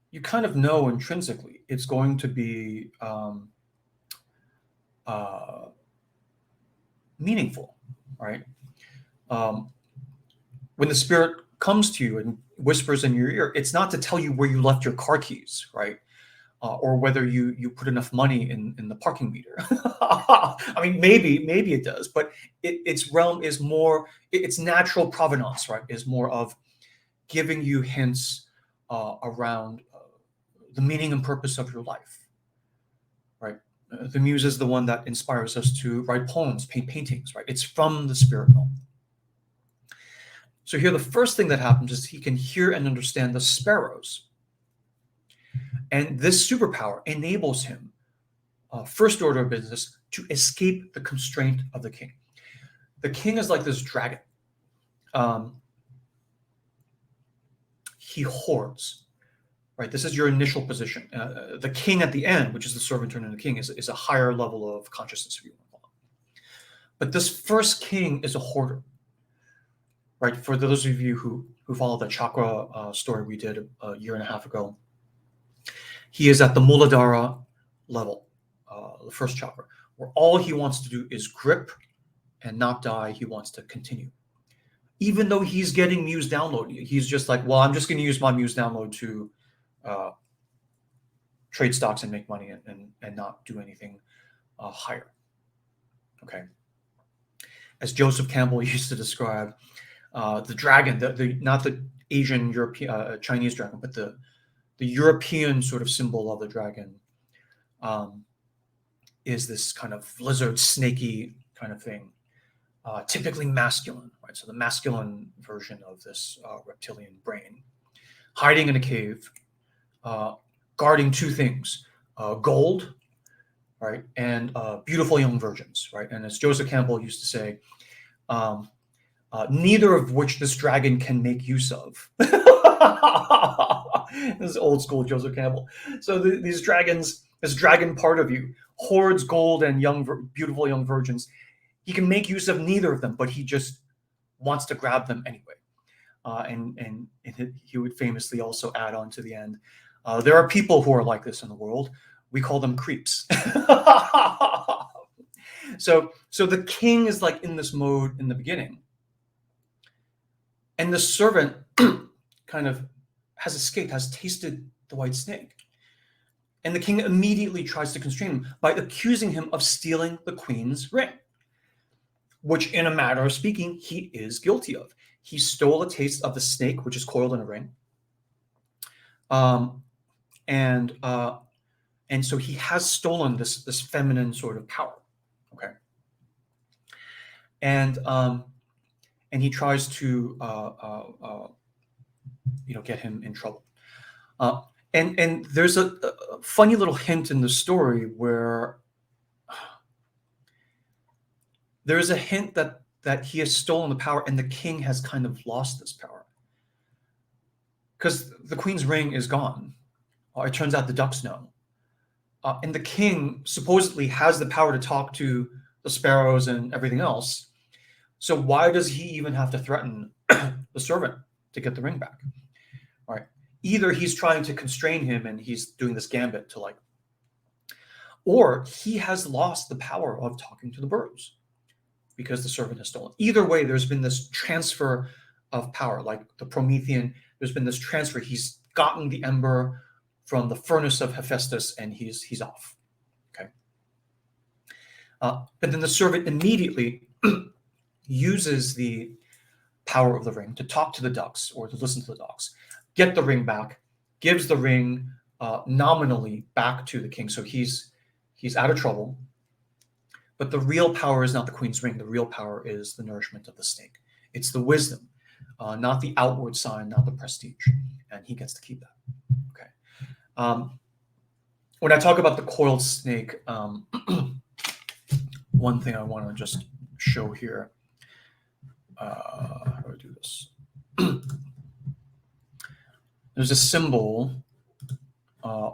you kind of know intrinsically it's going to be meaningful, right? When the spirit comes to you and whispers in your ear, it's not to tell you where you left your car keys, right? or whether you put enough money in the parking meter. I mean, maybe it does, but its realm is more, its natural provenance, right, is more of giving you hints around the meaning and purpose of your life, right? The muse is the one that inspires us to write poems, paint paintings, right? It's from the spirit realm. So here, the first thing that happens is he can hear and understand the sparrows. And this superpower enables him, first order of business, to escape the constraint of the king. The king is like this dragon. He hoards, right? This is your initial position. The king at the end, which is the servant turned into king, is a higher level of consciousness, if you want. But this first king is a hoarder, right? For those of you who follow the chakra story we did a year and a half ago, he is at the Muladhara level, the first chakra, where all he wants to do is grip and not die. He wants to continue. Even though he's getting Muse download, he's just like, well, I'm just going to use my Muse download to trade stocks and make money and not do anything higher. Okay. As Joseph Campbell used to describe, the dragon, not the Asian, European, Chinese dragon, but the European sort of symbol of the dragon is this kind of lizard, snaky kind of thing, typically masculine, right? So the masculine version of this reptilian brain, hiding in a cave, guarding two things, gold, right, and beautiful young virgins, right? And as Joseph Campbell used to say, neither of which this dragon can make use of. This is old school Joseph Campbell. So these dragons, this dragon part of you, hoards gold and beautiful young virgins. He can make use of neither of them, but he just wants to grab them anyway. And he would famously also add on to the end, there are people who are like this in the world. We call them creeps. So the king is like in this mode in the beginning. And the servant kind of has escaped, has tasted the white snake. And the king immediately tries to constrain him by accusing him of stealing the queen's ring, which in a matter of speaking, he is guilty of. He stole a taste of the snake, which is coiled in a ring. And so he has stolen this feminine sort of power. Okay. And he tries to get him in trouble. And there's a funny little hint in the story where there's a hint that he has stolen the power and the king has kind of lost this power. Because the queen's ring is gone. It turns out the ducks know. And the king supposedly has the power to talk to the sparrows and everything else. So why does he even have to threaten the servant to get the ring back? All right. Either he's trying to constrain him and he's doing this gambit to or he has lost the power of talking to the birds because the servant has stolen. Either way, there's been this transfer of power, like the Promethean. There's been this transfer. He's gotten the ember from the furnace of Hephaestus and he's off. Okay. But then the servant immediately uses the power of the ring to talk to the ducks or to listen to the ducks, get the ring back, gives the ring nominally back to the king. So he's out of trouble. But the real power is not the queen's ring. The real power is the nourishment of the snake. It's the wisdom, not the outward sign, not the prestige. And he gets to keep that. Okay. When I talk about the coiled snake, one thing I want to just show here. How do I do this? There's a symbol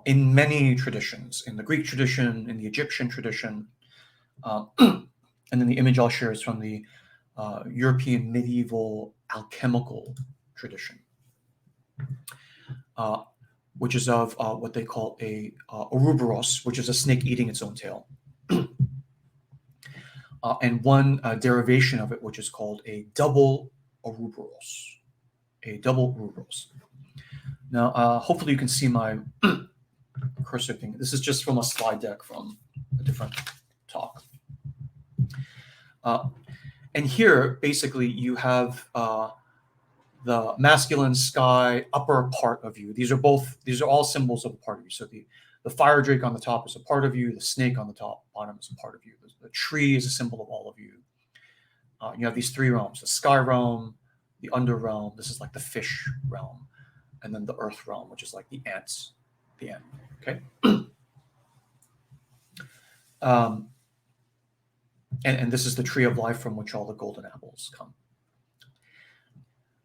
in many traditions, in the Greek tradition, in the Egyptian tradition, and then the image I'll share is from the European medieval alchemical tradition, which is of what they call a Ouroboros, which is a snake eating its own tail. And one derivation of it, which is called a double Ouroboros. A double Ouroboros. Now, hopefully you can see my cursor thing. This is just from a slide deck from a different talk. And here, basically, you have the masculine sky upper part of you. These are all symbols of a part of you. So the fire drake on the top is a part of you. The snake on the bottom is a part of you. The tree is a symbol of all of you. You have these three realms: the sky realm, the under realm. This is like the fish realm, and then the earth realm, which is like the ants, the ant. Okay. And this is the tree of life from which all the golden apples come.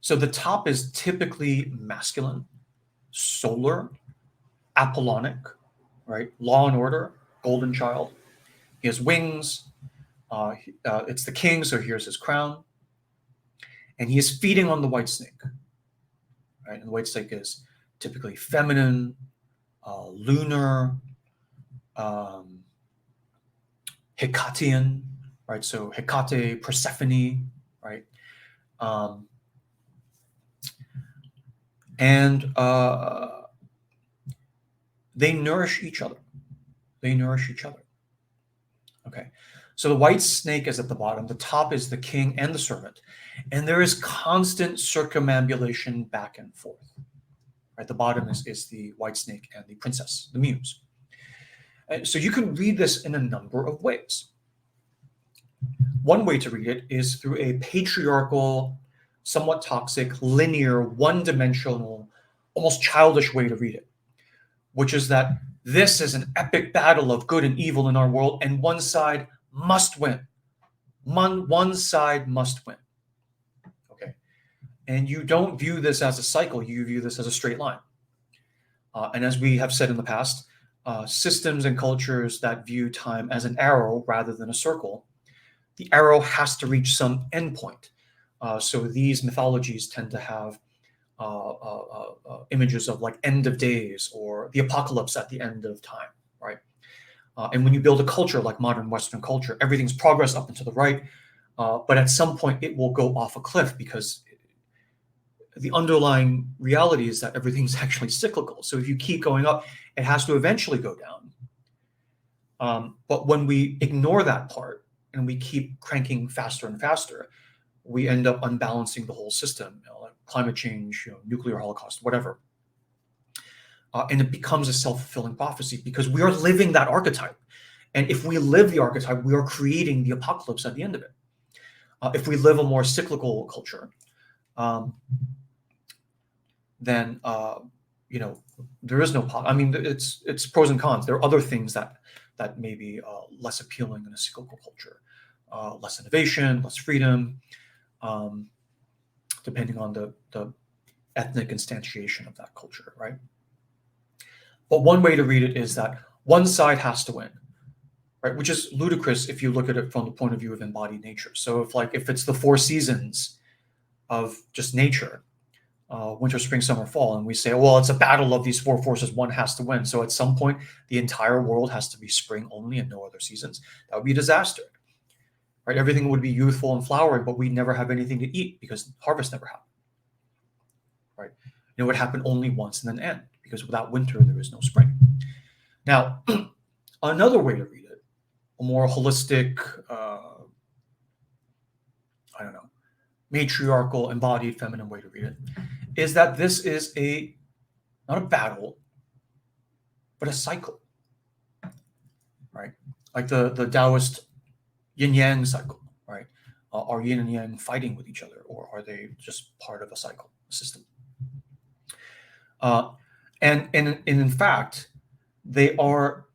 So the top is typically masculine, solar, Apollonic, right? Law and order, golden child. He has wings. It's the king, so here's his crown. And he is feeding on the white snake, right? And the white snake is typically feminine, lunar, Hecatean, right? So Hecate, Persephone, right? And they nourish each other. They nourish each other. Okay. So the white snake is at the bottom. The top is the king and the servant. And there is constant circumambulation back and forth. Right. The bottom is the white snake and the princess, the Muse. And so you can read this in a number of ways. One way to read it is through a patriarchal, somewhat toxic, linear, one-dimensional, almost childish way to read it, which is that this is an epic battle of good and evil in our world, and one side must win. One side must win. Okay. And you don't view this as a cycle. You view this as a straight line. And as we have said in the past, systems and cultures that view time as an arrow rather than a circle, the arrow has to reach some endpoint. So these mythologies tend to have images of like end of days or the apocalypse at the end of time, right? And when you build a culture like modern Western culture, everything's progress up and to the right, but at some point it will go off a cliff because the underlying reality is that everything's actually cyclical. So if you keep going up, it has to eventually go down. But when we ignore that part and we keep cranking faster and faster, we end up unbalancing the whole system, like climate change, nuclear holocaust, whatever. And it becomes a self-fulfilling prophecy because we are living that archetype. And if we live the archetype, we are creating the apocalypse at the end of it. If we live a more cyclical culture, then there is no. I mean, it's pros and cons. There are other things that may be less appealing in a cyclical culture, less innovation, less freedom. Depending on the ethnic instantiation of that culture, right? But one way to read it is that one side has to win, right? Which is ludicrous if you look at it from the point of view of embodied nature. So if it's the four seasons of just nature, winter, spring, summer, fall, and we say, well, it's a battle of these four forces, one has to win. So at some point, the entire world has to be spring only and no other seasons. That would be a disaster. Right? Everything would be youthful and flowering, but we'd never have anything to eat because harvest never happened. Right? It would happen only once and then end because without winter, there is no spring. Now, another way to read it, a more holistic, matriarchal, embodied, feminine way to read it, is that this is not a battle, but a cycle. Right? Like the Taoist yin-yang cycle, right? Are yin and yang fighting with each other, or are they just part of a cycle, a system? And in fact, they are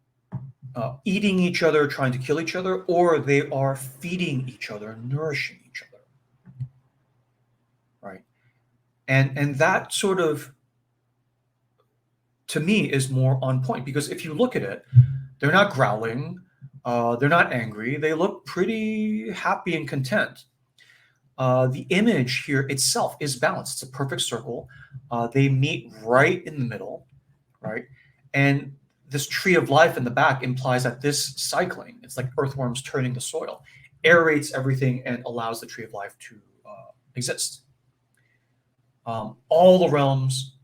eating each other, trying to kill each other, or they are feeding each other, nourishing each other, right? And that sort of, to me, is more on point because if you look at it, they're not growling. They're not angry. They look pretty happy and content. The image here itself is balanced. It's a perfect circle. They meet right in the middle, right? And this tree of life in the back implies that this cycling, it's like earthworms turning the soil, aerates everything and allows the tree of life to exist. All the realms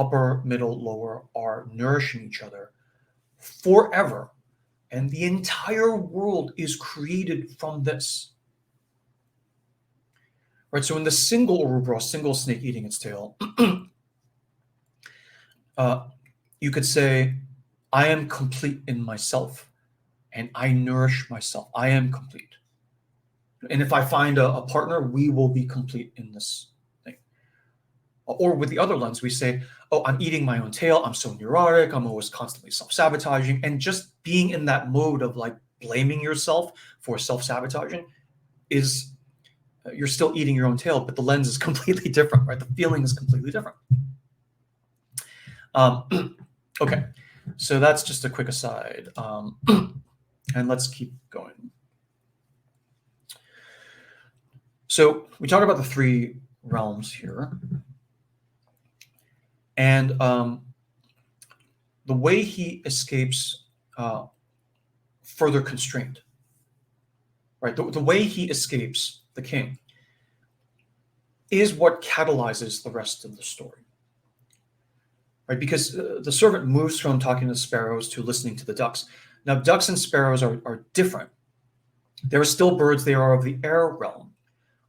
upper, middle, lower, are nourishing each other forever. And the entire world is created from this. Right? So in the single Ouroboros, single snake eating its tail, you could say, I am complete in myself, and I nourish myself. I am complete. And if I find a partner, we will be complete in this thing. Or with the other lens, we say, oh, I'm eating my own tail. I'm so neurotic. I'm always constantly self-sabotaging. And just being in that mode of like blaming yourself for self-sabotaging is, you're still eating your own tail, but the lens is completely different, right? The feeling is completely different. Okay, so that's just a quick aside. And let's keep going. So we talked about the three realms here. And the way he escapes further constraint, right? The way he escapes the king is what catalyzes the rest of the story, right? Because the servant moves from talking to the sparrows to listening to the ducks. Now, ducks and sparrows are different. They're still birds. They are of the air realm.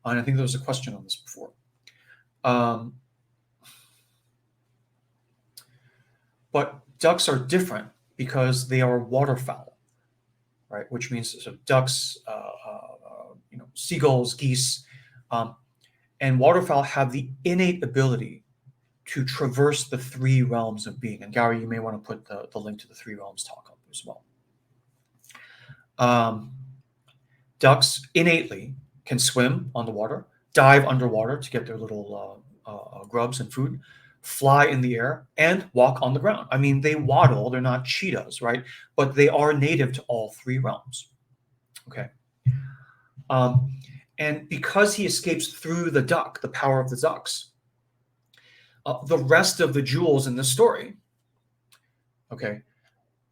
And I think there was a question on this before. But ducks are different because they are waterfowl, right? Which means so ducks, seagulls, geese, and waterfowl have the innate ability to traverse the three realms of being. And Gary, you may want to put the link to the three realms talk up as well. Ducks innately can swim on the water, dive underwater to get their little grubs and food, fly in the air, and walk on the ground. I mean, they waddle, they're not cheetahs, right? But they are native to all three realms. Okay. And because he escapes through the duck, the power of the ducks, the rest of the jewels in the story, okay,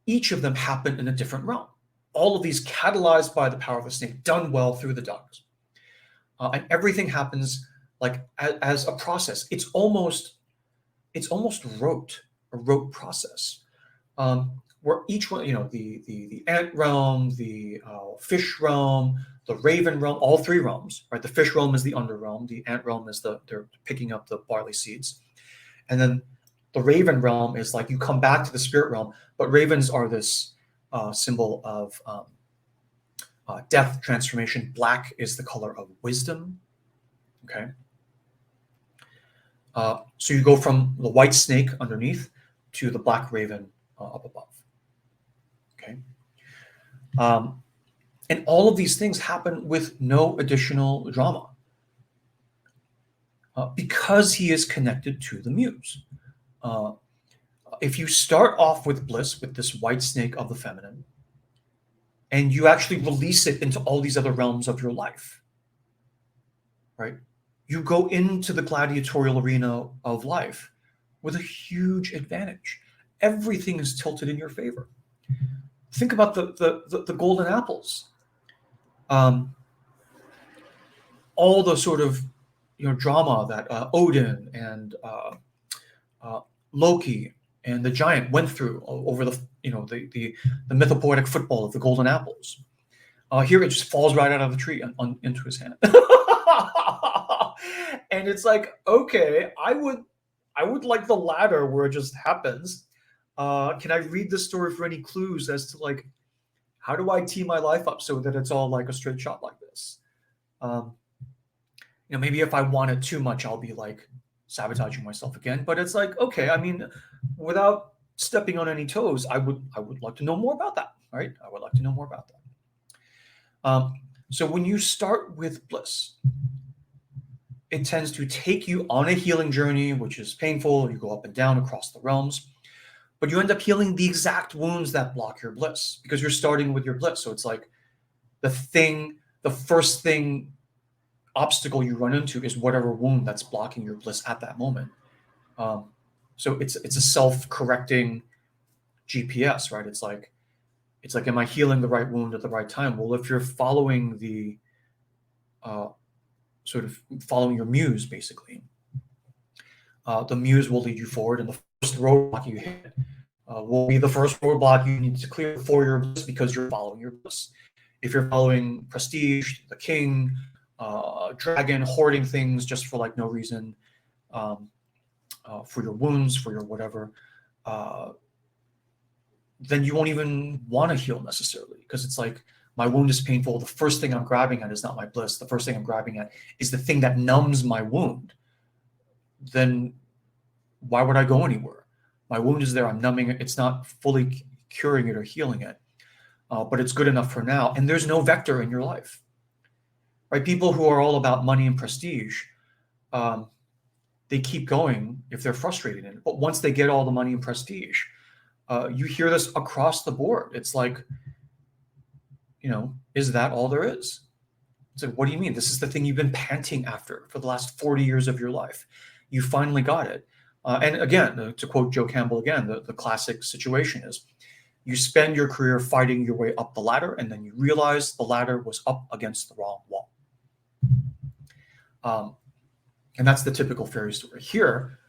each of them happen in a different realm. All of these catalyzed by the power of the snake, done well through the ducks. And everything happens like as a process. It's almost a rote process, where each one, the ant realm, the fish realm, the raven realm, all three realms, right? The fish realm is the underrealm. The ant realm is they're picking up the barley seeds. And then the raven realm is like you come back to the spirit realm, but ravens are this symbol of death, transformation. Black is the color of wisdom. Okay. So you go from the white snake underneath to the black raven up above. Okay. And all of these things happen with no additional drama because he is connected to the muse. If you start off with bliss, with this white snake of the feminine, and you actually release it into all these other realms of your life, right? You go into the gladiatorial arena of life with a huge advantage. Everything is tilted in your favor. Think about the golden apples. All the sort of drama that Odin and Loki and the giant went through over the mythopoetic football of the golden apples. Here it just falls right out of the tree into his hand. And it's like, okay, I would like the latter where it just happens. Can I read this story for any clues as to like, how do I tee my life up so that it's all like a straight shot like this? Maybe if I want it too much, I'll be like sabotaging myself again. But it's like, okay, I mean, without stepping on any toes, I would like to know more about that, right? I would like to know more about that. So when you start with bliss, it tends to take you on a healing journey, which is painful. You go up and down across the realms, but you end up healing the exact wounds that block your bliss because you're starting with your bliss. So it's like the first obstacle you run into is whatever wound that's blocking your bliss at that moment. So it's a self-correcting GPS, right? It's like, am I healing the right wound at the right time? Well, if you're following the sort of following your muse, basically, the muse will lead you forward, and the first roadblock you hit will be the first roadblock you need to clear for your bliss, because you're following your bliss. If you're following prestige, the king, dragon, hoarding things just for like no reason, for your wounds, for your whatever, then you won't even want to heal necessarily, because it's like, my wound is painful. The first thing I'm grabbing at is not my bliss. The first thing I'm grabbing at is the thing that numbs my wound. Then why would I go anywhere? My wound is there. I'm numbing it. It's not fully curing it or healing it, but it's good enough for now. And there's no vector in your life, right? People who are all about money and prestige, they keep going if they're frustrated in it. But once they get all the money and prestige, you hear this across the board. It's like, is that all there is? It's like, what do you mean? This is the thing you've been panting after for the last 40 years of your life. You finally got it. And again, to quote Joe Campbell again, the classic situation is, you spend your career fighting your way up the ladder, and then you realize the ladder was up against the wrong wall. And that's the typical fairy story. Here,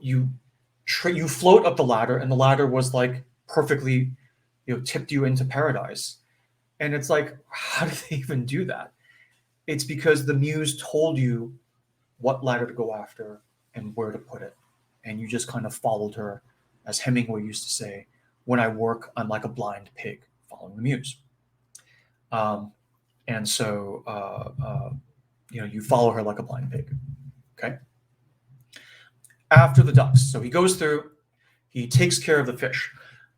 you float up the ladder, and the ladder was like perfectly, tipped you into paradise. And it's like, how did they even do that? It's because the muse told you what ladder to go after and where to put it. And you just kind of followed her. As Hemingway used to say, when I work, I'm like a blind pig following the muse. And so, you follow her like a blind pig. Okay. After the ducks, so he goes through, he takes care of the fish.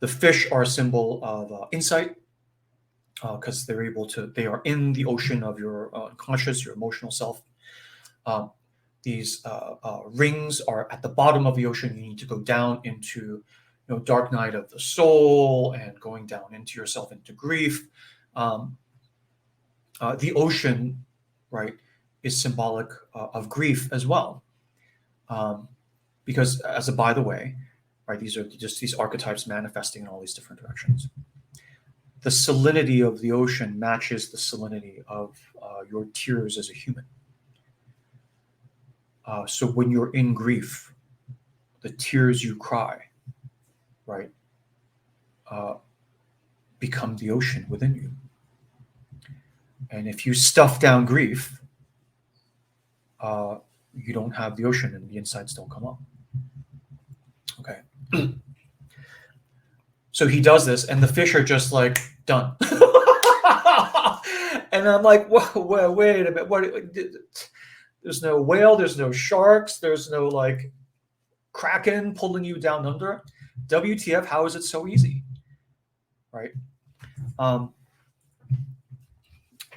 The fish are a symbol of insight, because they are in the ocean of your unconscious, your emotional self. These rings are at the bottom of the ocean. You need to go down into, dark night of the soul, and going down into yourself, into grief. The ocean, right, is symbolic of grief as well. Because as a by the way, right, these are just these archetypes manifesting in all these different directions. The salinity of the ocean matches the salinity of your tears as a human. So when you're in grief, the tears you cry, right, become the ocean within you. And if you stuff down grief, you don't have the ocean, and the insides don't come up. Okay. So he does this, and the fish are just like, done. And I'm like, whoa, wait a minute. There's no whale, there's no sharks, there's no like kraken pulling you down under. WTF, how is it so easy? Right?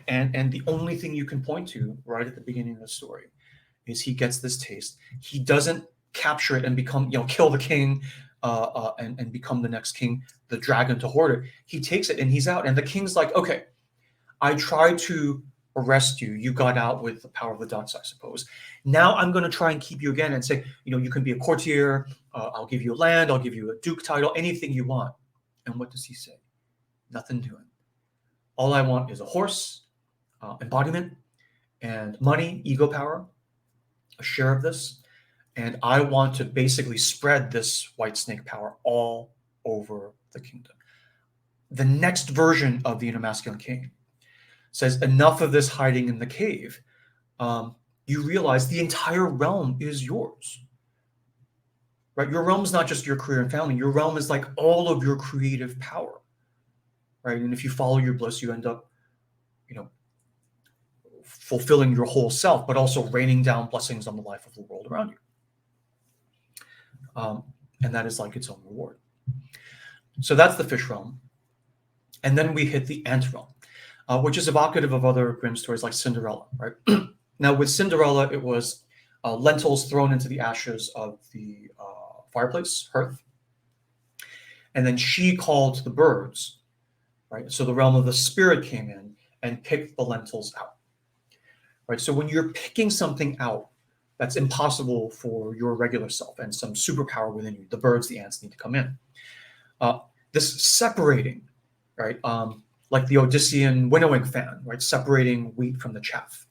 And the only thing you can point to right at the beginning of the story is he gets this taste. He doesn't capture it and become, kill the king and become the next king, the dragon to hoard it. He takes it and he's out. And the king's like, okay, I tried to arrest you. You got out with the power of the ducks, I suppose. Now I'm going to try and keep you again and say, you can be a courtier. I'll give you land. I'll give you a duke title, anything you want. And what does he say? Nothing doing. All I want is a horse, embodiment, and money, ego power, a share of this. And I want to basically spread this white snake power all over the kingdom. The next version of the inner masculine king says, enough of this hiding in the cave. You realize the entire realm is yours. Right? Your realm is not just your career and family. Your realm is like all of your creative power. Right? And if you follow your bliss, you end up, fulfilling your whole self, but also raining down blessings on the life of the world around you. And that is like its own reward. So that's the fish realm. And then we hit the ant realm, which is evocative of other Grimm stories like Cinderella, right? Now with Cinderella, it was lentils thrown into the ashes of the fireplace, hearth. And then she called the birds, right? So the realm of the spirit came in and picked the lentils out, right? So when you're picking something out that's impossible for your regular self and some superpower within you, the birds, the ants need to come in. This separating, right? Like the Odyssean winnowing fan, right? Separating wheat from the chaff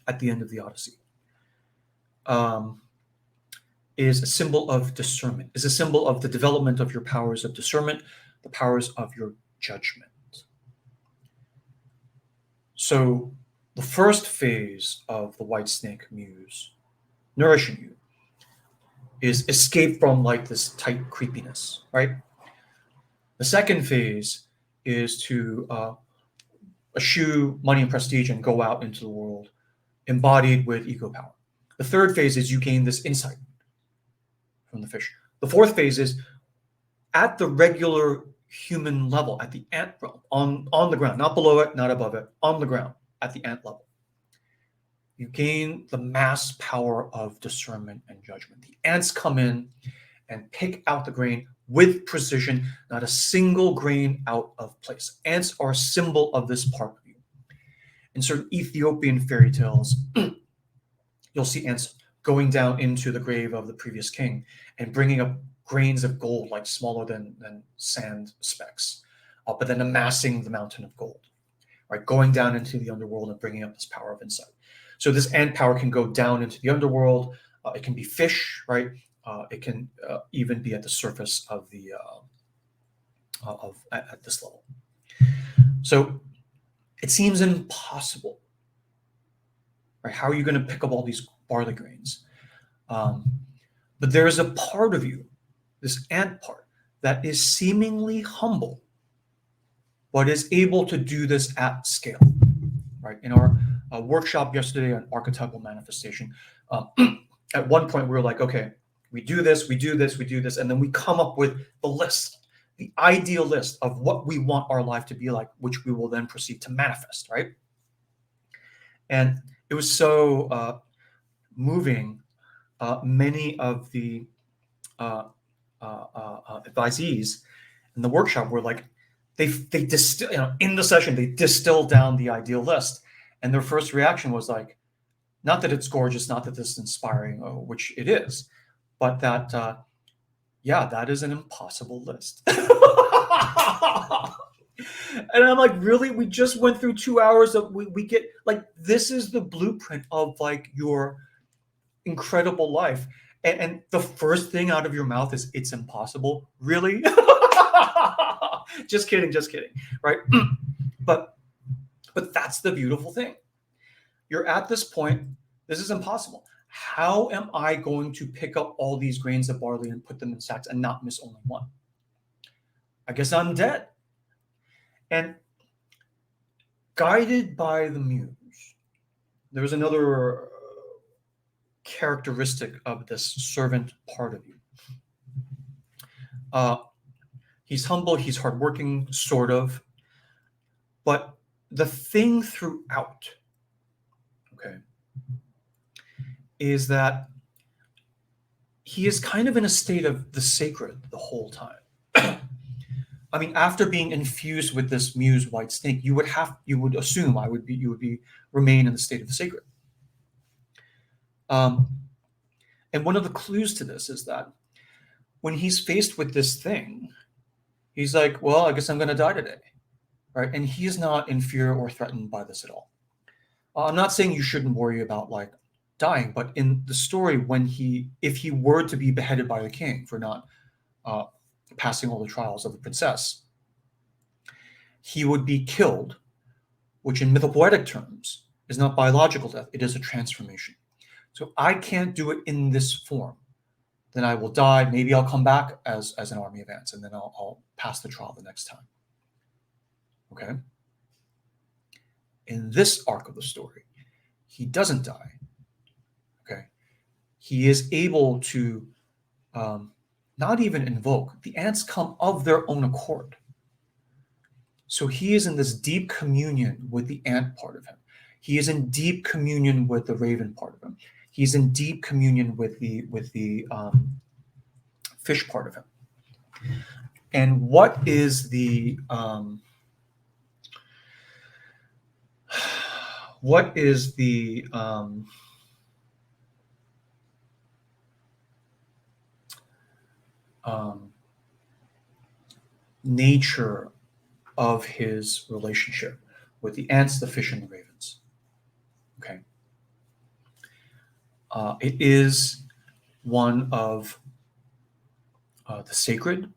at the end of the Odyssey. is a symbol of discernment, is a symbol of the development of your powers of discernment, the powers of your judgment. So the first phase of the white snake muse, nourishing you, is escape from like this tight creepiness, right? The second phase is to eschew money and prestige and go out into the world embodied with ego power. The third phase is you gain this insight from the fish. The fourth phase is at the regular human level, at the ant realm, on the ground, not below it, not above it, on the ground, at the ant level. You gain the mass power of discernment and judgment. The ants come in and pick out the grain with precision, not a single grain out of place. Ants are a symbol of this part of you. In certain Ethiopian fairy tales, you'll see ants going down into the grave of the previous king and bringing up grains of gold, like smaller than sand specks, but then amassing the mountain of gold, right? Going down into the underworld and bringing up this power of insight. So this ant power can go down into the underworld. It can be fish, right? It can even be at the surface of the at this level. So it seems impossible, right? How are you going to pick up all these barley grains? But there is a part of you, this ant part, that is seemingly humble, but is able to do this at scale, right? In our workshop yesterday on archetypal manifestation, at one point we were like, okay, we do this, we do this, we do this, and then we come up with the list, the ideal list of what we want our life to be like, which we will then proceed to manifest, right? And it was so moving. Many of the advisees in the workshop were like, they distill, in the session, they distilled down the ideal list. And their first reaction was like, not that it's gorgeous, not that this is inspiring, which it is, but that, yeah, that is an impossible list. And I'm like, really? We just went through 2 hours of, we get, like, this is the blueprint of like your incredible life. And the first thing out of your mouth is, it's impossible. Really? Just kidding, right? But that's the beautiful thing. You're at this point, this is impossible. How am I going to pick up all these grains of barley and put them in sacks and not miss only one? I guess I'm dead. And guided by the muse, there was another characteristic of this servant part of you. He's humble, he's hardworking, sort of. But the thing throughout, okay, is that he is kind of in a state of the sacred the whole time. I mean, after being infused with this muse white snake, you would assume you would remain in the state of the sacred. And one of the clues to this is that when he's faced with this thing, he's like, well, I guess I'm going to die today, right? And he's not in fear or threatened by this at all. I'm not saying you shouldn't worry about like dying, but in the story, if he were to be beheaded by the king for not passing all the trials of the princess, he would be killed, which in mythopoetic terms is not biological death, it is a transformation. So I can't do it in this form. Then I will die. Maybe I'll come back as an army of ants, and then I'll pass the trial the next time. Okay? In this arc of the story, he doesn't die. Okay? He is able to not even invoke. The ants come of their own accord. So he is in this deep communion with the ant part of him. He is in deep communion with the raven part of him. He's in deep communion with the fish part of him. And what is the nature of his relationship with the ants, the fish, and the ravens? Okay. It is one of the sacred,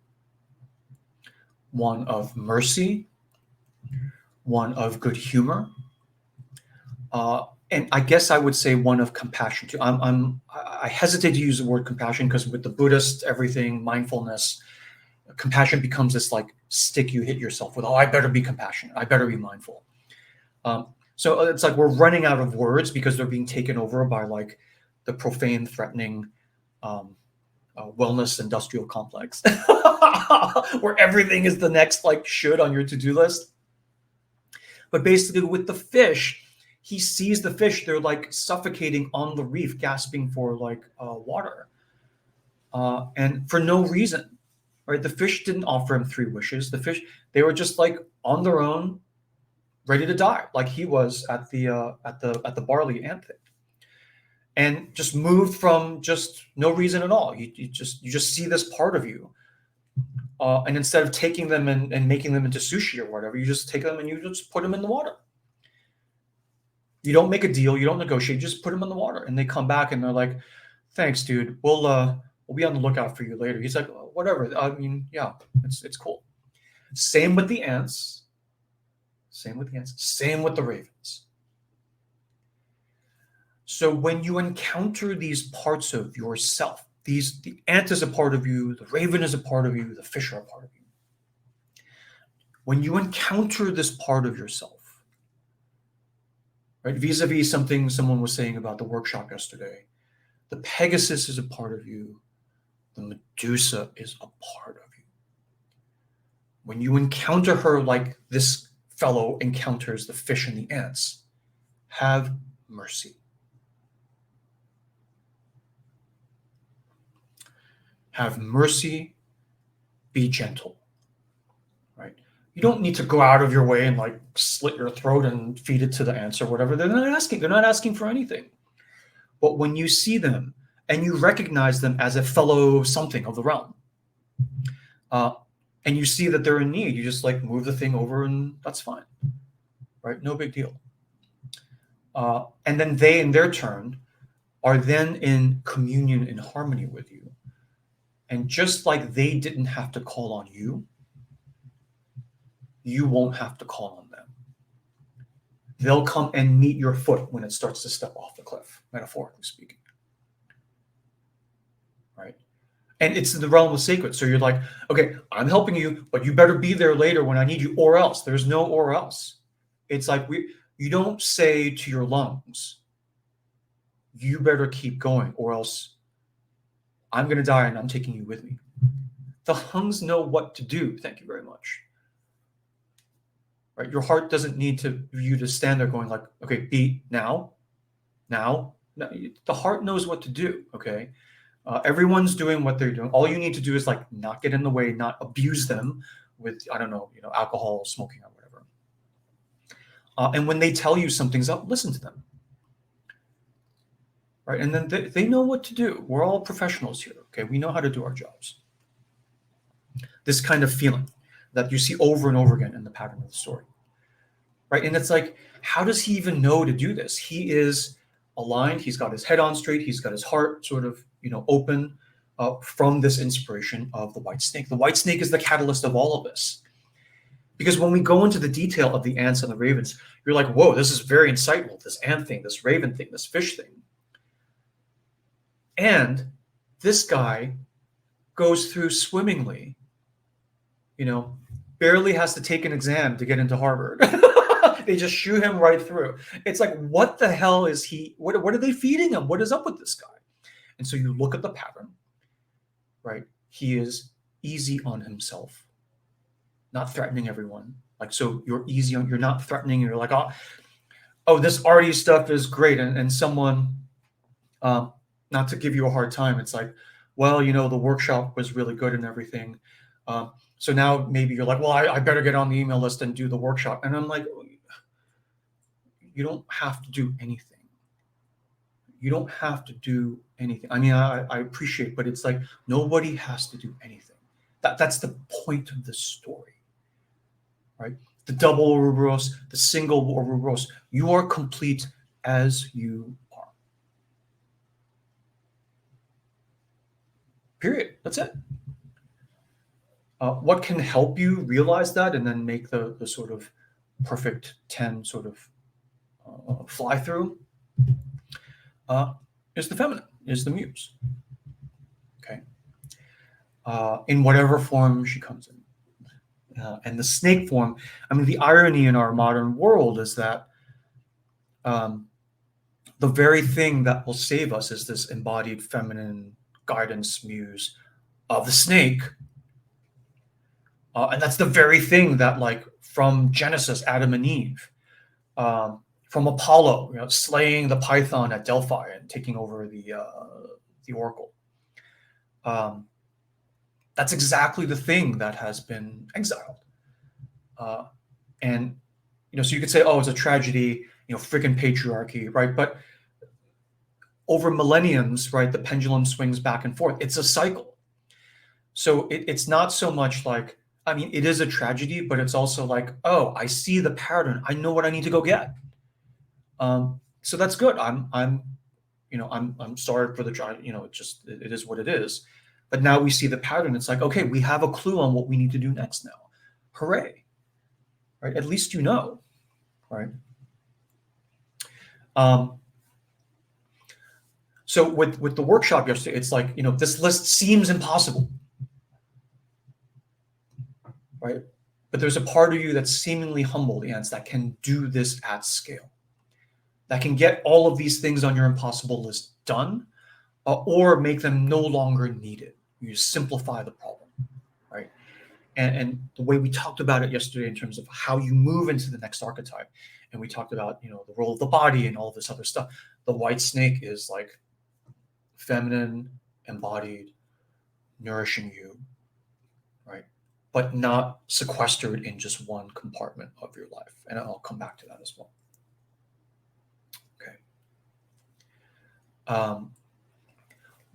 one of mercy, one of good humor, and I guess I would say one of compassion too. I hesitate to use the word compassion because with the Buddhist everything, mindfulness, compassion becomes this like stick you hit yourself with. Oh, I better be compassionate. I better be mindful. So it's like we're running out of words because they're being taken over by like the profane, threatening wellness industrial complex, where everything is the next like should on your to-do list. But basically, with the fish, he sees the fish; they're like suffocating on the reef, gasping for like water, and for no reason. Right? The fish didn't offer him 3 wishes. The fish, they were just like on their own, ready to die, like he was at the barley ant thing, and just moved from just no reason at all. You just see this part of you, and instead of taking them and making them into sushi or whatever, you just take them and you just put them in the water. You don't make a deal, you don't negotiate, you just put them in the water, and they come back and they're like, "Thanks, dude. We'll be on the lookout for you later." He's like, "Oh, whatever. I mean, yeah, it's cool." Same with the ants. Same with the ants. Same with the ravens. So when you encounter these parts of yourself, the ant is a part of you, the raven is a part of you, the fish are a part of you. When you encounter this part of yourself, right, vis-a-vis something someone was saying about the workshop yesterday, the Pegasus is a part of you, the Medusa is a part of you. When you encounter her like this fellow encounters the fish and the ants, have mercy. Have mercy, be gentle, right? You don't need to go out of your way and like slit your throat and feed it to the ants or whatever. They're not asking for anything. But when you see them and you recognize them as a fellow something of the realm, and you see that they're in need, you just like move the thing over and that's fine, right? No big deal. And then they, in their turn, are then in communion and harmony with you. And just like they didn't have to call on you, you won't have to call on them. They'll come and meet your foot when it starts to step off the cliff, metaphorically speaking. Right? And it's in the realm of sacred. So you're like, okay, I'm helping you, but you better be there later when I need you, or else. There's no or else. It's like you don't say to your lungs, you better keep going, or else I'm going to die and I'm taking you with me. The lungs know what to do. Thank you very much. Right? Your heart doesn't need you to stand there going like, okay, beat now. No, the heart knows what to do. Okay. Everyone's doing what they're doing. All you need to do is like not get in the way, not abuse them with, I don't know, alcohol, smoking, or whatever. And when they tell you something's up, listen to them. Right? And then they know what to do. We're all professionals here. Okay. We know how to do our jobs. This kind of feeling that you see over and over again in the pattern of the story. Right? And it's like, how does he even know to do this? He is aligned. He's got his head on straight. He's got his heart sort of, open from this inspiration of the white snake. The white snake is the catalyst of all of this. Because when we go into the detail of the ants and the ravens, you're like, whoa, this is very insightful. This ant thing, this raven thing, this fish thing. And this guy goes through swimmingly, barely has to take an exam to get into Harvard. They just shoo him right through. It's like, what the hell is he? What are they feeding him? What is up with this guy? And so you look at the pattern, right? He is easy on himself, not threatening everyone. Like, so you're easy on, you're not threatening. You're like, oh, this Artie stuff is great. And someone, not to give you a hard time, it's like, well, the workshop was really good and everything. So now maybe you're like, well, I better get on the email list and do the workshop. And I'm like, you don't have to do anything. You don't have to do anything. I mean, I appreciate, but it's like nobody has to do anything. That's the point of the story, right? The double Ouroboros, the single Ouroboros. You are complete as you are. Period. That's it. What can help you realize that and then make the sort of perfect 10 sort of fly through is the feminine, is the muse. Okay. In whatever form she comes in. And the snake form, I mean, the irony in our modern world is that the very thing that will save us is this embodied feminine guidance muse of the snake. And that's the very thing that, like, from Genesis, Adam and Eve, from Apollo, slaying the python at Delphi and taking over the oracle. That's exactly the thing that has been exiled. And, so you could say, oh, it's a tragedy, freaking patriarchy, right? But over millenniums, right, the pendulum swings back and forth. It's a cycle. So it's not so much like, I mean, it is a tragedy, but it's also like, oh, I see the pattern. I know what I need to go get. So that's good. I'm sorry for the child. It is what it is. But now we see the pattern. It's like, okay, we have a clue on what we need to do next now. Hooray. Right? At least you know. Right? So with the workshop yesterday, it's like, this list seems impossible. Right? But there's a part of you that's seemingly humble, Ants, that can do this at scale. That can get all of these things on your impossible list done, or make them no longer needed. You simplify the problem, right? And the way we talked about it yesterday in terms of how you move into the next archetype, and we talked about, the role of the body and all this other stuff. The white snake is like feminine, embodied, nourishing you, right? But not sequestered in just one compartment of your life. And I'll come back to that as well. Okay.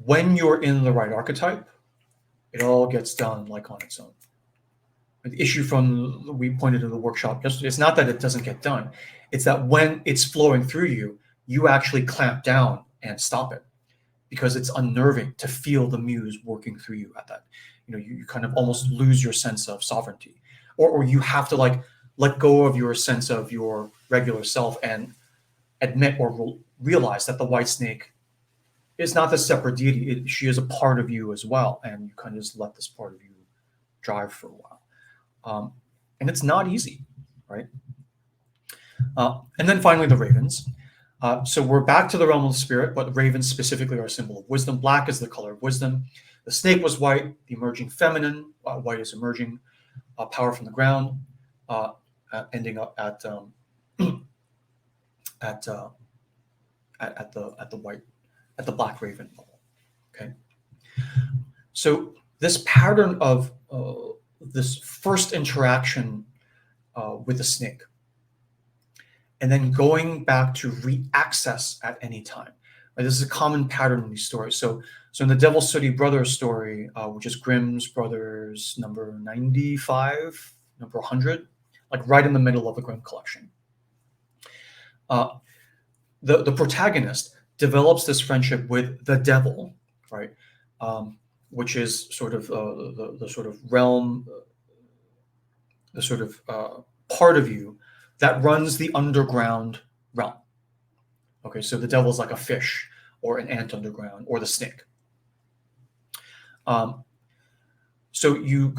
When you're in the right archetype, it all gets done like on its own. The issue we pointed to the workshop yesterday, it's not that it doesn't get done. It's that when it's flowing through you, you actually clamp down and stop it, because it's unnerving to feel the muse working through you at that. You kind of almost lose your sense of sovereignty, or you have to like let go of your sense of your regular self and admit or realize that the white snake is not the separate deity. She is a part of you as well, and you kind of just let this part of you drive for a while. And it's not easy, right? And then finally, the ravens. So we're back to the realm of the spirit, but ravens specifically are a symbol of wisdom. Black is the color of wisdom. The snake was white, the emerging feminine. White is emerging power from the ground, ending up at the white, at the black raven level. Okay. So this pattern of this first interaction with the snake, and then going back to re-access at any time. Right? This is a common pattern in these stories. So in the Devil's City Brothers story, which is Grimm's Brothers number 95, number 100, like right in the middle of the Grimm collection, the protagonist develops this friendship with the devil, right? Which is sort of the sort of realm, the sort of part of you that runs the underground realm. Okay, so the devil's like a fish or an ant underground, or the snake. So you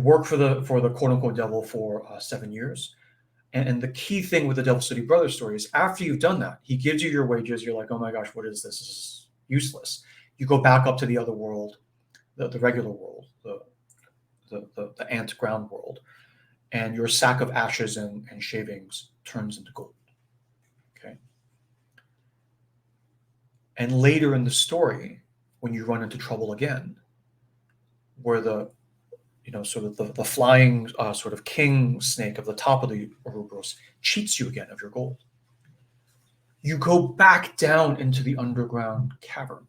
work for the quote unquote devil for 7 years. And the key thing with the Devil City Brothers story is after you've done that, he gives you your wages. You're like, oh my gosh, what is this? This is useless. You go back up to the other world, the regular world, the ant ground world, and your sack of ashes and shavings turns into gold. Okay. And later in the story, when you run into trouble again, where the sort of the flying sort of king snake of the top of the Ouroboros cheats you again of your gold, you go back down into the underground cavern.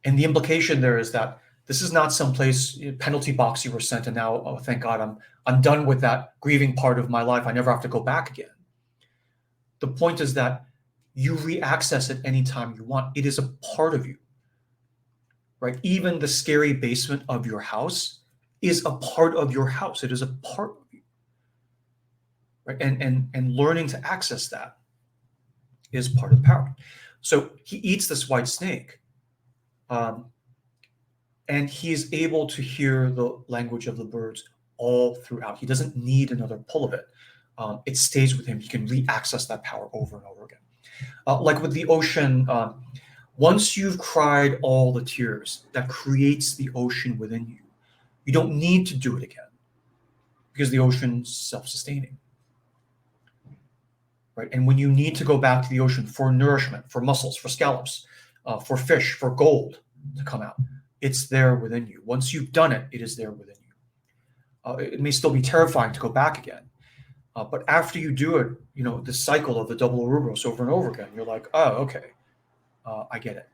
And the implication there is that this is not someplace penalty box you were sent, and now, oh, thank God, I'm done with that grieving part of my life. I never have to go back again. The point is that you re-access it anytime you want. It is a part of you. right? Even the scary basement of your house is a part of your house. It is a part of you, right? And learning to access that is part of the power. So he eats this white snake, and he is able to hear the language of the birds all throughout. He doesn't need another pull of it. It stays with him. He can re-access that power over and over again. Like with the ocean, once you've cried all the tears, that creates the ocean within you. You don't need to do it again because the ocean's self-sustaining. Right? And when you need to go back to the ocean for nourishment, for mussels, for scallops, for fish, for gold to come out, it's there within you. Once you've done it, it is there within you. It may still be terrifying to go back again. But after you do it, the cycle of the double Ouroboros over and over again, you're like, oh, okay, I get it.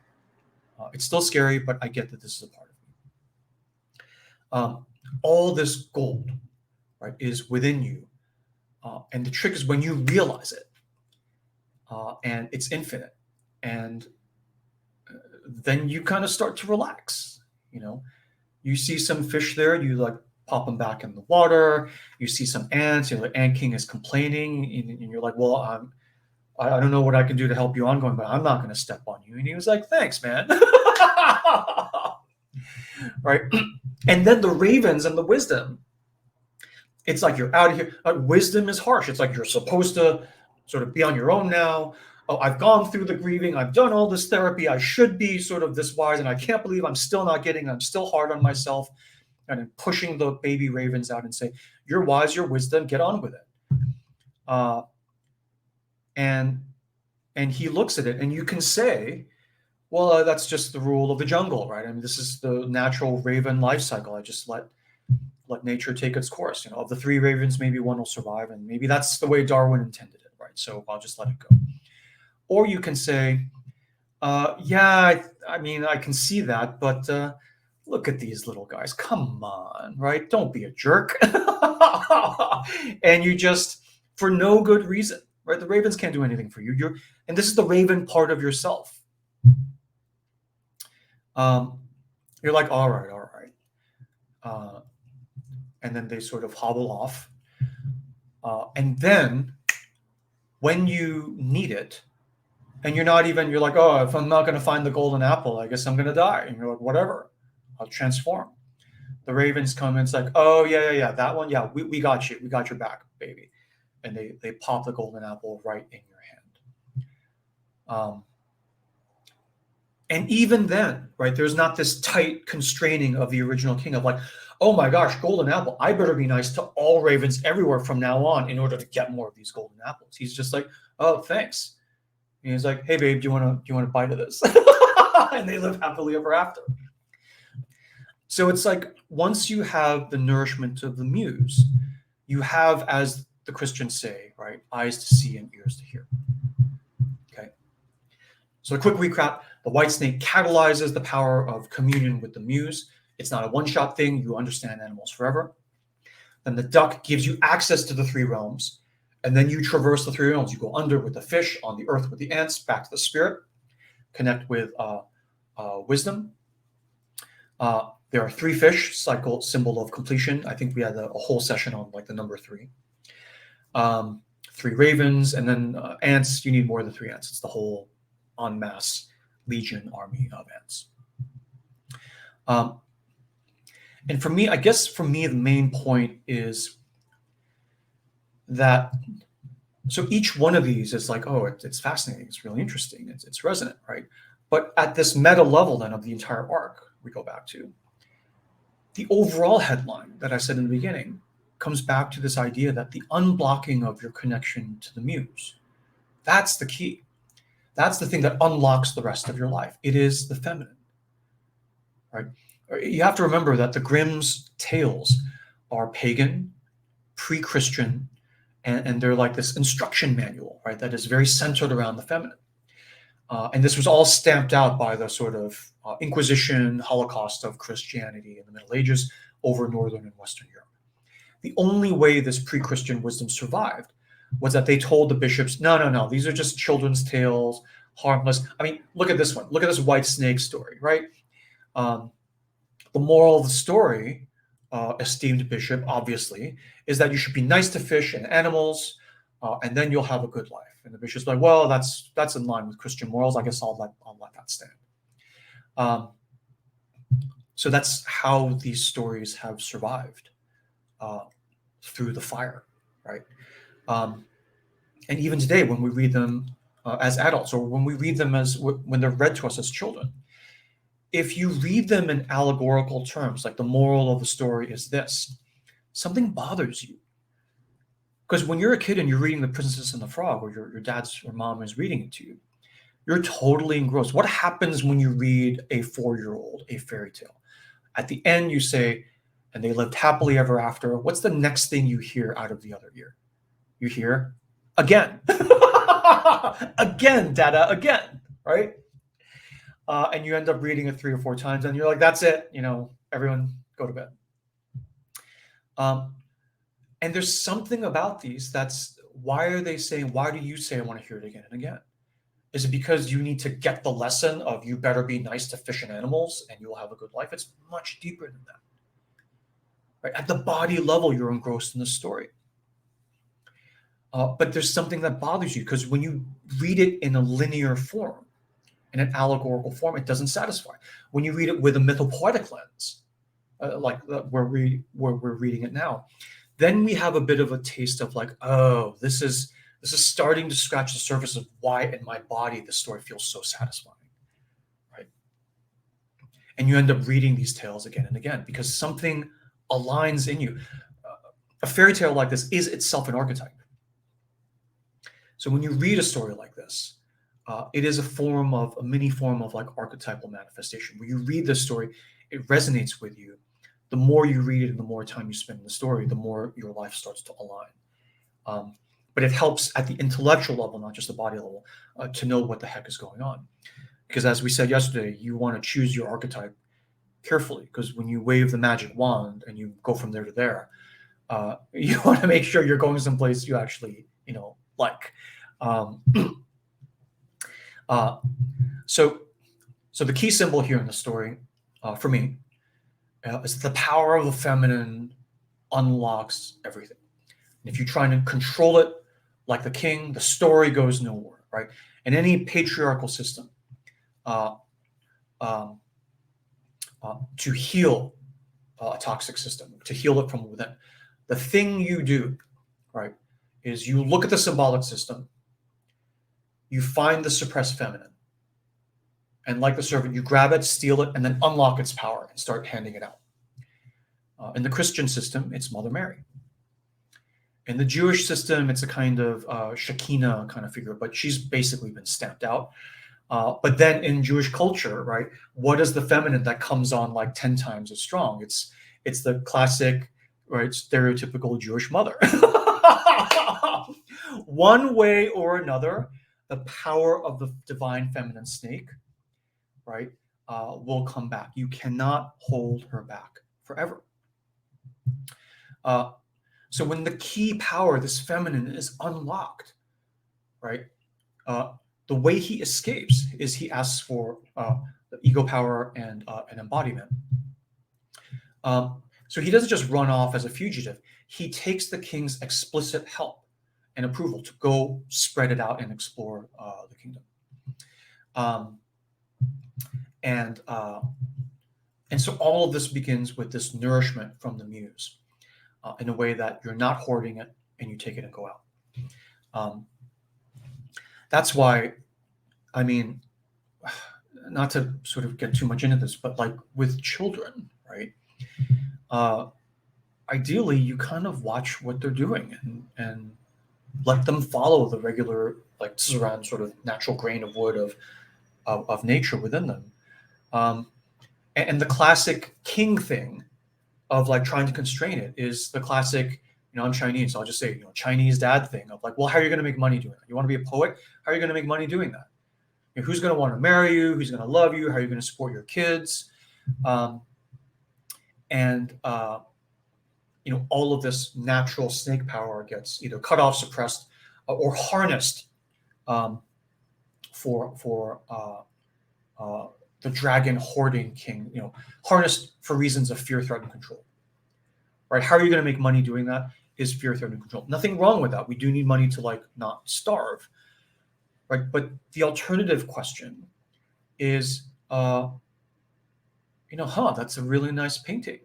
It's still scary, but I get that this is a part of me. All this gold, right, is within you. And the trick is when you realize it, and it's infinite, and then you kind of start to relax. You see some fish there, you like pop them back in the water. You see some ants, the ant king is complaining, and you're like, well, I don't know what I can do to help you ongoing, but I'm not going to step on you. And he was like, thanks, man. Right? And then the ravens and the wisdom, it's like you're out of here. Wisdom is harsh. It's like you're supposed to sort of be on your own now. Oh, I've gone through the grieving. I've done all this therapy. I should be sort of this wise, and I can't believe I'm still not getting it. I'm still hard on myself. And then pushing the baby ravens out and say, you're wise, you're wisdom, get on with it. And he looks at it, and you can say, well, that's just the rule of the jungle, right? I mean, this is the natural raven life cycle. I just let nature take its course. Of the 3 ravens, maybe one will survive, and maybe that's the way Darwin intended it, right? So I'll just let it go. Or you can say, yeah, I mean, I can see that, but look at these little guys. Come on, right? Don't be a jerk. And you just, for no good reason, right? The ravens can't do anything for you. And this is the raven part of yourself. You're like, all right. And then they sort of hobble off. And then when you need it, and you're like, oh, if I'm not going to find the golden apple, I guess I'm going to die. And you're like, whatever, I'll transform. The ravens come and it's like, oh, yeah, that one. Yeah, we got you. We got your back, baby. And they pop the golden apple right in your hand. And even then, right, there's not this tight constraining of the original king of like, oh my gosh, golden apple, I better be nice to all ravens everywhere from now on in order to get more of these golden apples. He's just like, oh, thanks. And he's like, hey, babe, do you want a bite of this? And they live happily ever after. So it's like once you have the nourishment of the muse, you have, as the Christians say, right, eyes to see and ears to hear. Okay. So a quick recap: the white snake catalyzes the power of communion with the muse. It's not a one-shot thing. You understand animals forever. Then the duck gives you access to the 3 realms. And then you traverse the 3 realms. You go under with the fish, on the earth with the ants, back to the spirit, connect with wisdom. There are 3 fish, cycle, symbol of completion. I think we had a whole session on like the number 3. 3 ravens, and then ants. You need more than 3 ants. It's the whole en masse legion army of ants. And for me, the main point is that, so each one of these is like, oh, it's fascinating, it's really interesting, it's resonant, right? But at this meta level then of the entire arc, we go back to the overall headline that I said in the beginning, comes back to this idea that the unblocking of your connection to the muse, that's the key. That's the thing that unlocks the rest of your life. It is the feminine, right? You have to remember that the Grimm's tales are pagan, pre-Christian, and they're like this instruction manual, right, that is very centered around the feminine. And this was all stamped out by the sort of Inquisition, Holocaust of Christianity in the Middle Ages over Northern and Western Europe. The only way this pre-Christian wisdom survived was that they told the bishops, no, these are just children's tales, harmless. I mean, look at this one. Look at this white snake story, right? The moral of the story, esteemed bishop, obviously, is that you should be nice to fish and animals, and then you'll have a good life. And the bishop's like, well, that's in line with Christian morals. I guess I'll let that stand. So that's how these stories have survived through the fire, right? And even today, when we read them as adults, or when we read them when they're read to us as children, if you read them in allegorical terms, like the moral of the story is this, something bothers you. Because when you're a kid and you're reading The Princess and the Frog, or your dad's or mom is reading it to you, you're totally engrossed. What happens when you read a 4-year-old a fairy tale? At the end, you say, and they lived happily ever after. What's the next thing you hear out of the other ear? You hear, again. Again, Dada, again, right? And you end up reading it 3 or 4 times, and you're like, that's it. Everyone go to bed. And there's something about these why do you say I want to hear it again and again? Is it because you need to get the lesson of you better be nice to fish and animals and you'll have a good life? It's much deeper than that. Right? At the body level, you're engrossed in the story. But there's something that bothers you, because when you read it in a linear form, in an allegorical form, it doesn't satisfy. When you read it with a mythopoetic lens, like where we're reading it now, then we have a bit of a taste of like, oh, this is starting to scratch the surface of why in my body the story feels so satisfying, right? And you end up reading these tales again and again because something aligns in you. A fairy tale like this is itself an archetype. So when you read a story like this, it is a mini form of like archetypal manifestation. When you read this story, it resonates with you. The more you read it and the more time you spend in the story, the more your life starts to align. But it helps at the intellectual level, not just the body level, to know what the heck is going on. Because as we said yesterday, you want to choose your archetype carefully, because when you wave the magic wand and you go from there to there, you want to make sure you're going someplace you actually, like. So the key symbol here in the story, for me, is the power of the feminine unlocks everything. And if you try to control it like the king, the story goes nowhere, right? In any patriarchal system, to heal a toxic system, to heal it from within, the thing you do, right, is you look at the symbolic system, you find the suppressed feminine, and like the servant, you grab it, steal it, and then unlock its power and start handing it out. In the Christian system, it's Mother Mary. In the Jewish system, it's a kind of Shekinah kind of figure, but she's basically been stamped out. But then in Jewish culture, right, what is the feminine that comes on like 10 times as strong? It's the classic, right, stereotypical Jewish mother. One way or another, the power of the divine feminine snake, right, will come back. You cannot hold her back forever. So when the key power, this feminine, is unlocked, right, the way he escapes is he asks for the ego power and an embodiment. So he doesn't just run off as a fugitive. He takes the king's explicit help and approval to go spread it out and explore the kingdom. And so all of this begins with this nourishment from the Muse, in a way that you're not hoarding it and you take it and go out. That's why, I mean, not to sort of get too much into this, but like with children, right? Ideally, you kind of watch what they're doing and let them follow the regular, like this is around sort of natural grain of wood of nature within them. And the classic king thing of like trying to constrain it is the classic, I'm Chinese, so I'll just say, Chinese dad thing of like, well, how are you going to make money doing that? You want to be a poet? How are you going to make money doing that? Who's going to want to marry you? Who's going to love you? How are you going to support your kids? All of this natural snake power gets either cut off, suppressed, or harnessed for the dragon hoarding king, harnessed for reasons of fear, threat, and control. Right? How are you going to make money doing that? Is fear, threat, and control. Nothing wrong with that. We do need money to not starve. Right? But the alternative question is, that's a really nice painting.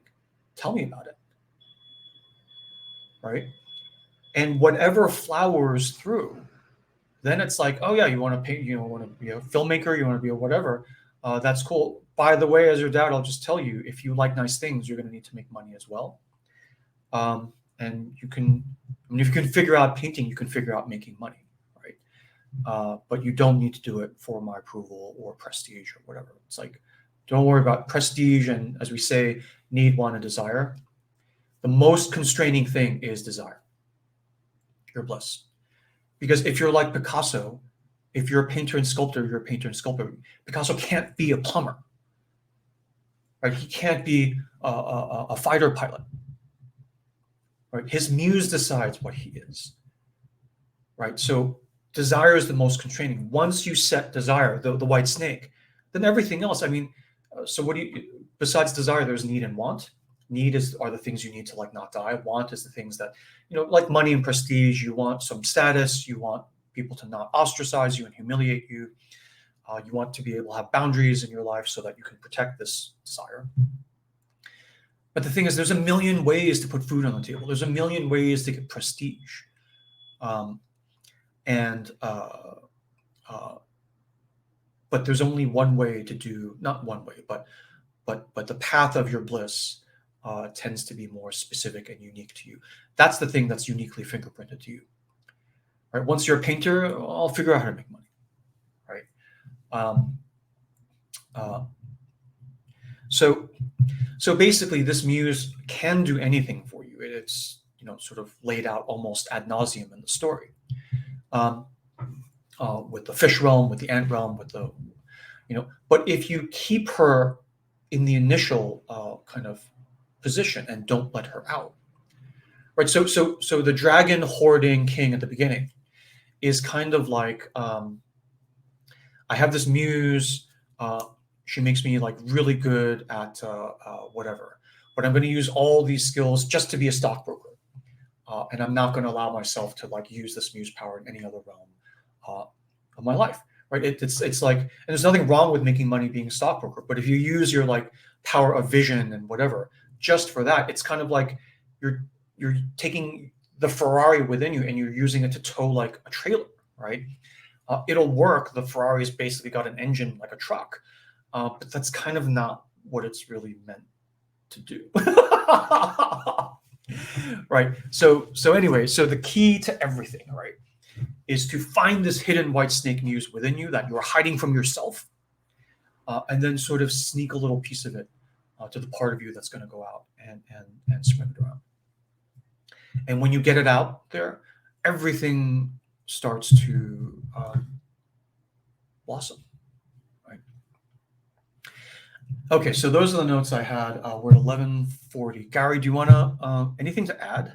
Tell me about it. Right? And whatever flowers through, then it's like, oh yeah, you want to paint, you want to be a filmmaker, you want to be a whatever. That's cool. By the way, as your dad, I'll just tell you, if you like nice things, you're going to need to make money as well. And you can, if you can figure out painting, you can figure out making money, right? But you don't need to do it for my approval or prestige or whatever. It's like, don't worry about prestige and, as we say, need, want, and desire. The most constraining thing is desire. Your bliss. Because if you're like Picasso, if you're a painter and sculptor, you're a painter and sculptor. Picasso can't be a plumber, right? He can't be a fighter pilot, right? His muse decides what he is, right? So desire is the most constraining. Once you set desire, the white snake, then everything else. I mean, so what do you? Besides desire, there's need and want. Need are the things you need to not die. Want is the things that, like money and prestige. You want some status. You want people to not ostracize you and humiliate you. You want to be able to have boundaries in your life so that you can protect this desire. But the thing is, there's a million ways to put food on the table. There's a million ways to get prestige. But there's only one way to do, not one way, but the path of your bliss tends to be more specific and unique to you. That's the thing that's uniquely fingerprinted to you. Right? Once you're a painter, I'll figure out how to make money. Right? So basically, this muse can do anything for you. It's sort of laid out almost ad nauseum in the story. With the fish realm, with the ant realm, with the but if you keep her in the initial kind of position and don't let her out, right? So the dragon hoarding king at the beginning is kind of like, I have this muse. She makes me really good at whatever, but I'm going to use all these skills just to be a stockbroker, and I'm not going to allow myself to use this muse power in any other realm of my life. Right? It's like, and there's nothing wrong with making money being a stockbroker, but if you use your power of vision and whatever just for that, it's kind of like you're taking the Ferrari within you and you're using it to tow a trailer, right? It'll work. The Ferrari's basically got an engine like a truck, but that's kind of not what it's really meant to do. Right? So anyway, so the key to everything, right, is to find this hidden white snake muse within you that you're hiding from yourself, and then sort of sneak a little piece of it to the part of you that's going to go out and spread it around. And when you get it out there, everything starts to blossom. Right? Okay, so those are the notes I had. We're at 11:40. Gary, do you want to anything to add?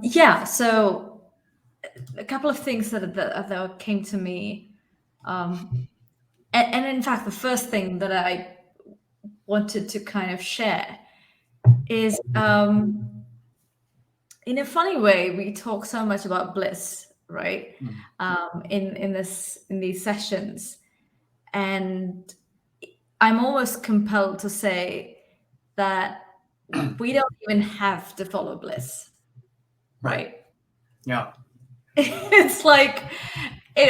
Yeah, so a couple of things that came to me, and in fact, the first thing that I wanted to kind of share is, in a funny way, we talk so much about bliss, right? In these sessions, and I'm almost compelled to say that we don't even have to follow bliss. Right. Yeah. It's like, I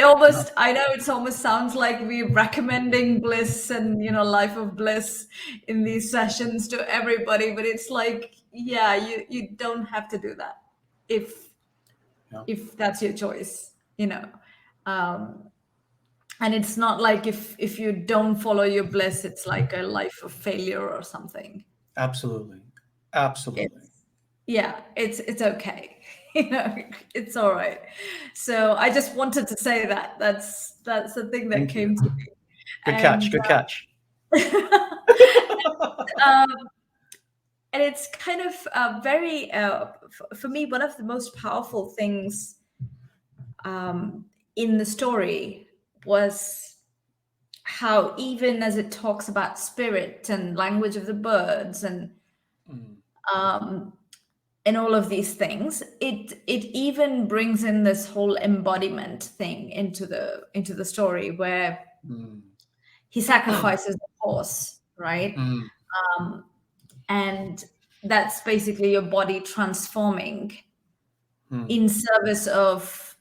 know it almost sounds like we're recommending bliss and, life of bliss in these sessions to everybody, but it's like, yeah, you don't have to do that if that's your choice, and it's not like if you don't follow your bliss, it's like a life of failure or something. Absolutely. It's okay. It's all right. So I just wanted to say that that's the thing that came to me. Good catch. and it's kind of very for me, one of the most powerful things in the story was how, even as it talks about spirit and language of the birds and um, and all of these things, it even brings in this whole embodiment thing into the story, where he sacrifices the horse, right? And that's basically your body transforming in service of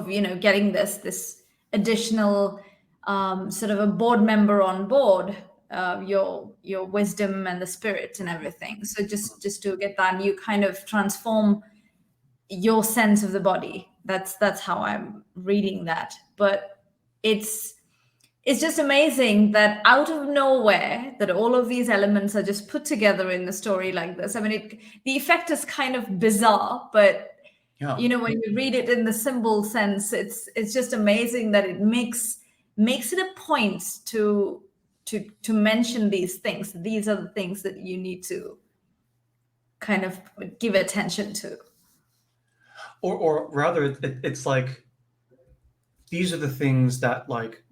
getting this additional sort of a board member on board, your wisdom and the spirit and everything. So just to get that, you kind of transform your sense of the body. That's how I'm reading that. But it's just amazing that out of nowhere, that all of these elements are just put together in the story like this. I mean, the effect is kind of bizarre, but when you read it in the symbol sense, it's just amazing that it makes it a point to mention these things. These are the things that you need to kind of give attention to. Or rather, it's like, these are the things that like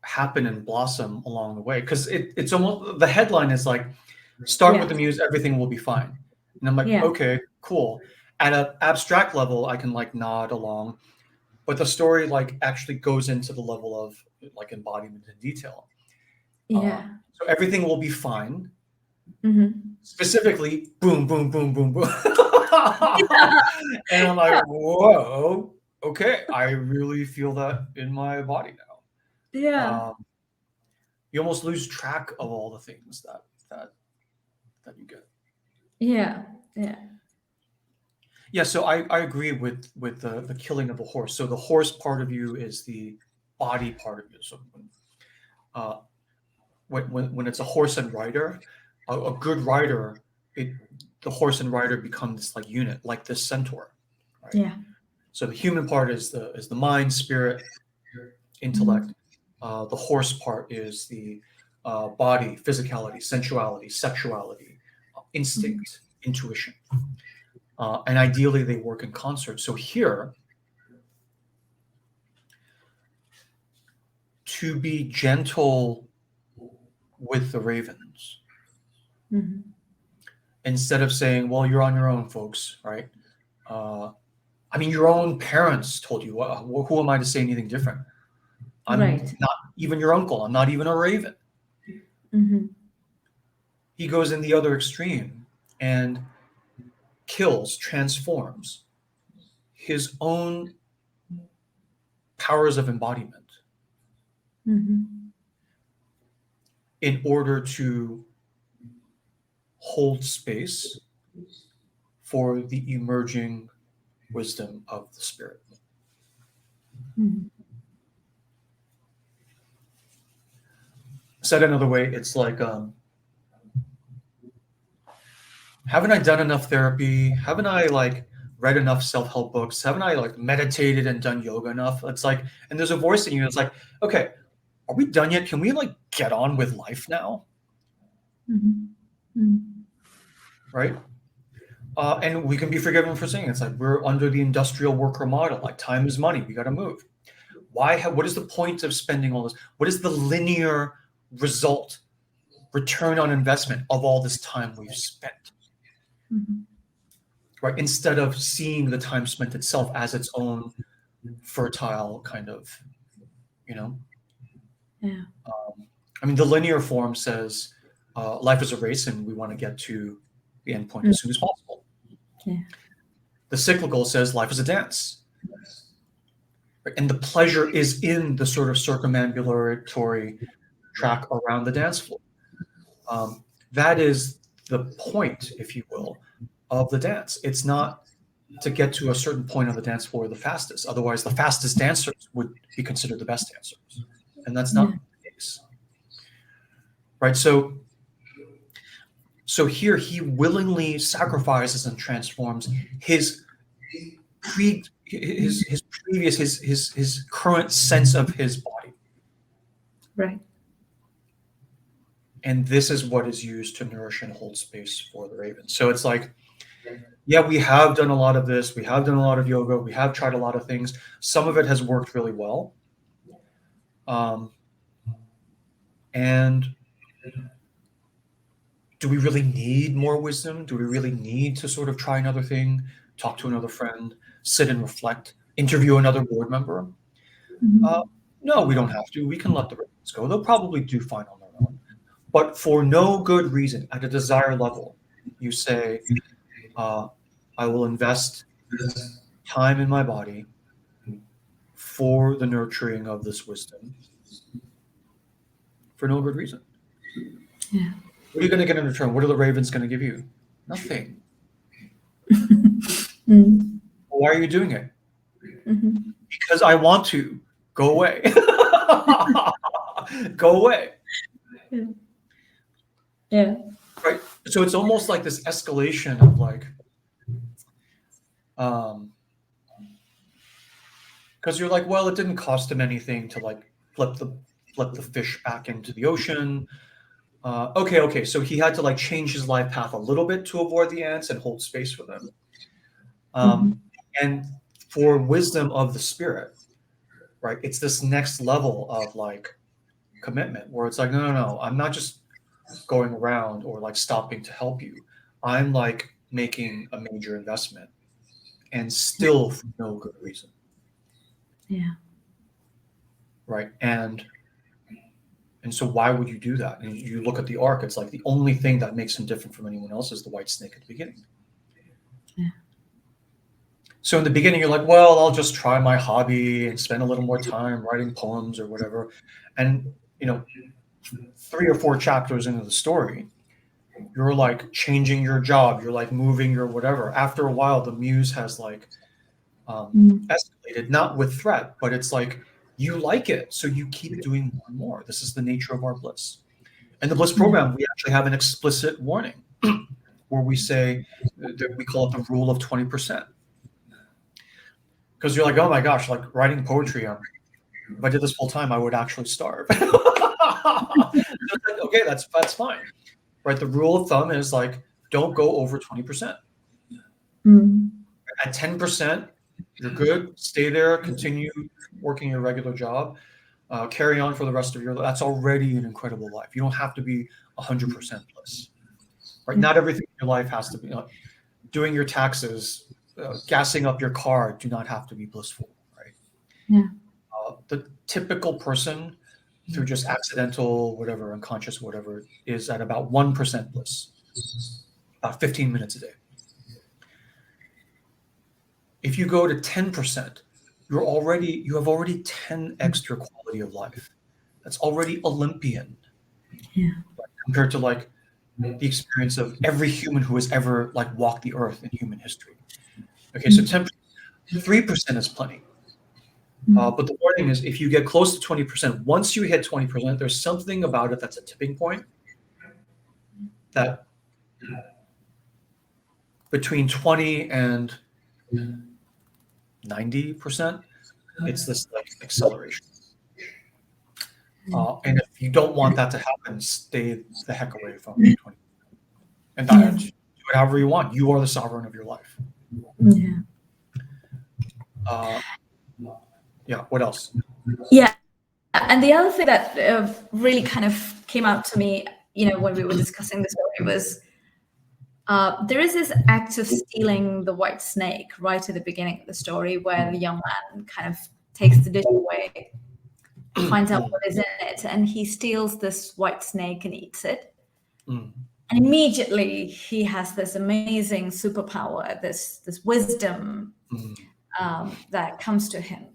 happen and blossom along the way. Because it's almost, the headline is like, start with the Muse, everything will be fine. And I'm like, okay, cool. At an abstract level, I can like nod along, but the story like actually goes into the level of like embodiment and detail. So everything will be fine. Specifically, boom, boom, boom, boom, boom. And I'm like, whoa, okay, I really feel that in my body now. You almost lose track of all the things that you get. So I agree with the killing of the horse. So the horse part of you is the body part of you. So when it's a horse and rider, a good rider, the horse and rider become this like unit, like this centaur, right? So the human part is the mind, spirit, intellect. The horse part is the body, physicality, sensuality, sexuality, instinct, intuition. And ideally, they work in concert. So here, to be gentle with the ravens, instead of saying, well, you're on your own, folks, right? I mean, your own parents told you, who am I to say anything different? I'm not even your uncle. I'm not even a raven. He goes in the other extreme and kills, transforms his own powers of embodiment in order to hold space for the emerging wisdom of the spirit. Said another way, it's like, haven't I done enough therapy? Haven't I like read enough self-help books? Haven't I like meditated and done yoga enough? It's like, and there's a voice in you that's like, okay, are we done yet? Can we like get on with life now? Right? And we can be forgiven for saying it's like, we're under the industrial worker model. Like, time is money. We got to move. What is the point of spending all this? What is the linear result, return on investment of all this time we've spent? Right? Instead of seeing the time spent itself as its own fertile kind of, I mean, the linear form says life is a race and we want to get to the end point as soon as possible. The cyclical says life is a dance. Right? And the pleasure is in the sort of circumambulatory track around the dance floor. That is the point, if you will, of the dance. It's not to get to a certain point on the dance floor the fastest. Otherwise, the fastest dancers would be considered the best dancers. And that's not the case. Right? So here he willingly sacrifices and transforms his current sense of his body. Right. And this is what is used to nourish and hold space for the raven. So it's like, yeah, we have done a lot of this. We have done a lot of yoga. We have tried a lot of things. Some of it has worked really well. And do we really need more wisdom? Do we really need to sort of try another thing, talk to another friend, sit and reflect, interview another board member? No, we don't have to. We can let the ravens go. They'll probably do fine on their own. But for no good reason, at a desire level, you say, I will invest time in my body for the nurturing of this wisdom for no good reason. Yeah. What are you going to get in return? What are the ravens going to give you? Nothing. Why are you doing it? Because I want to. Go away. Go away. Yeah. Right. So it's almost like this escalation of like, because you're like, well, it didn't cost him anything to like flip the fish back into the ocean. Okay. So he had to like change his life path a little bit to avoid the ants and hold space for them. And for wisdom of the spirit, right? It's this next level of like commitment where it's like, no, I'm not just going around or like stopping to help you. I'm like making a major investment and still for no good reason. Yeah. Right. And so why would you do that? And you look at the arc, it's like the only thing that makes him different from anyone else is the white snake at the beginning. Yeah. So in the beginning, you're like, well, I'll just try my hobby and spend a little more time writing poems or whatever. And, 3 or 4 chapters into the story, you're like changing your job. You're like moving your whatever. After a while, the muse has like escalated, not with threat, but it's like you like it. So you keep doing more and more. This is the nature of our bliss. In the bliss program, we actually have an explicit warning where we say that we call it the rule of 20%. Because you're like, oh my gosh, like writing poetry, if I did this full time, I would actually starve. Like, okay, that's fine, right? The rule of thumb is like, don't go over 20%. At 10%, you're good. Stay there. Continue working your regular job. Carry on for the rest of your life. That's already an incredible life. You don't have to be 100% bliss, right? Not everything in your life has to be like doing your taxes. Gassing up your car do not have to be blissful, right? Yeah. The typical person, through just accidental, whatever, unconscious, whatever, is at about 1% bliss, about 15 minutes a day. If you go to 10%, you have already 10 extra quality of life. That's already Olympian. Yeah. Compared to like the experience of every human who has ever like walked the earth in human history. Okay, so 3% is plenty. But the warning is if you get close to 20%, once you hit 20%, there's something about it that's a tipping point that between 20 and 90%, it's this like acceleration. And if you don't want that to happen, stay the heck away from 20%. And do it however you want. You are the sovereign of your life. What else? Yeah. And the other thing that really kind of came out to me, when we were discussing the story was there is this act of stealing the white snake right at the beginning of the story where the young man kind of takes the dish away, finds out what is in it, and he steals this white snake and eats it. And immediately he has this amazing superpower, this wisdom that comes to him.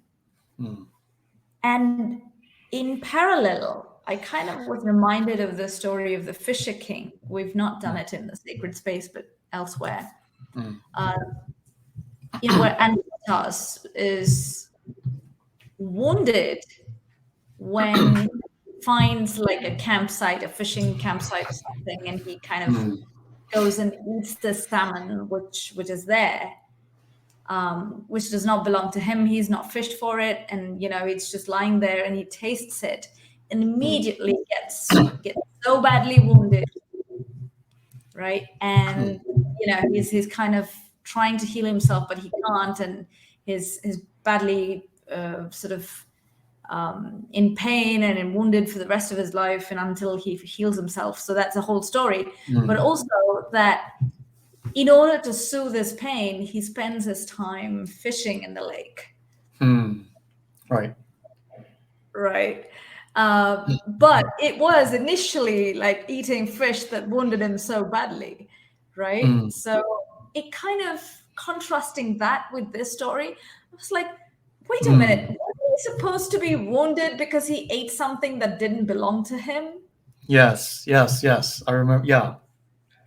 And in parallel, I kind of was reminded of the story of the Fisher King. We've not done it in the sacred space, but elsewhere. Where Antipas is wounded when he finds like a campsite, a fishing campsite or something, and he kind of goes and eats the salmon which is there. Which does not belong to him. He's not fished for it, and it's just lying there, and he tastes it, and immediately gets so badly wounded, right? And he's kind of trying to heal himself, but he can't, and he's badly sort of in pain and wounded for the rest of his life, and until he heals himself. So that's a whole story. But also that in order to soothe his pain, he spends his time fishing in the lake. Right. Right. But it was initially like eating fish that wounded him so badly, right? So it kind of contrasting that with this story, I was like, wait a minute, was he supposed to be wounded because he ate something that didn't belong to him? Yes. I remember. Yeah.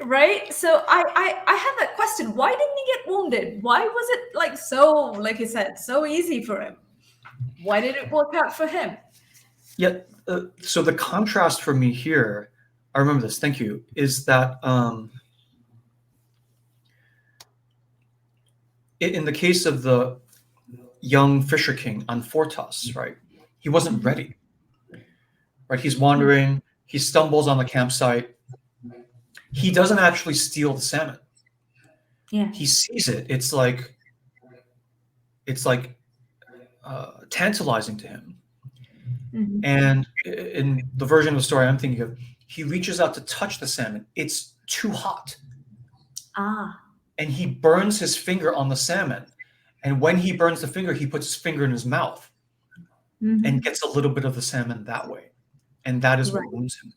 Right? So I had that question. Why didn't he get wounded? Why was it like so, like you said, so easy for him? Why did it work out for him? Yeah. So the contrast for me here, I remember this. Thank you. Is that in the case of the young fisher king on Fortas, right? He wasn't ready. Right? He's wandering. He stumbles on the campsite. He doesn't actually steal the salmon. Yeah. He sees it. It's like tantalizing to him. And in the version of the story I'm thinking of, he reaches out to touch the salmon. It's too hot. And he burns his finger on the salmon. And when he burns the finger, he puts his finger in his mouth and gets a little bit of the salmon that way. And that is what wounds him.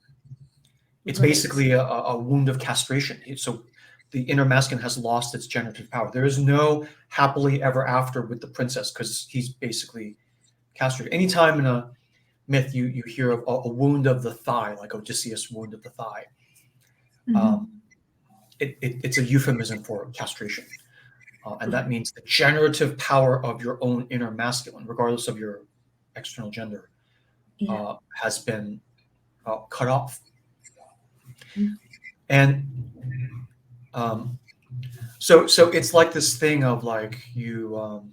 It's basically a wound of castration. So the inner masculine has lost its generative power. There is no happily ever after with the princess because he's basically castrated. Anytime in a myth you hear of a wound of the thigh, like Odysseus' wound of the thigh, it's a euphemism for castration. And that means the generative power of your own inner masculine, regardless of your external gender, has been cut off. And so it's like this thing of like you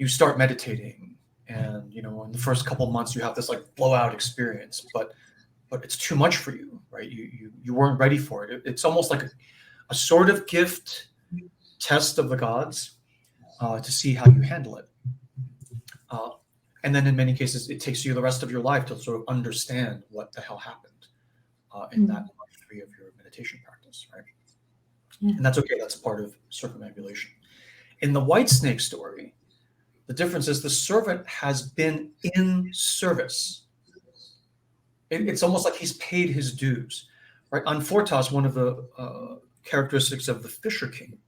start meditating, and in the first couple of months you have this like blowout experience, but it's too much for you, right? You weren't ready for it. It's almost like a sort of gift test of the gods to see how you handle it. And then in many cases, it takes you the rest of your life to sort of understand what the hell happened in that month 3 of your meditation practice, right? And that's okay. That's part of circumambulation. In the white snake story, the difference is the servant has been in service. It's almost like he's paid his dues, right? On Fortas, one of the characteristics of the Fisher King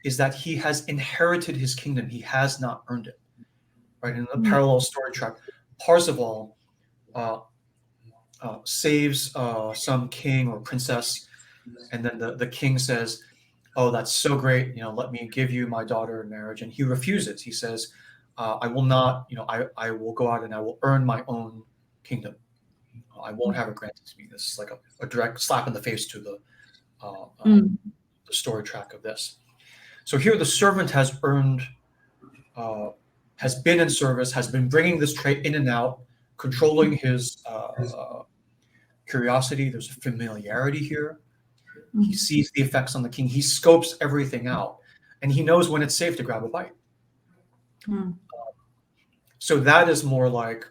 is that he has inherited his kingdom. He has not earned it, right? In the parallel story track, Parzival saves some king or princess, and then the king says, "Oh, that's so great! Let me give you my daughter in marriage." And he refuses. He says, "I will not. I will go out and I will earn my own kingdom. I won't have it granted to me." This is like a direct slap in the face to the story track of this. So here, the servant has earned, has been in service, has been bringing this trait in and out, controlling his curiosity. There's a familiarity here. He sees the effects on the king. He scopes everything out, and he knows when it's safe to grab a bite. So that is more like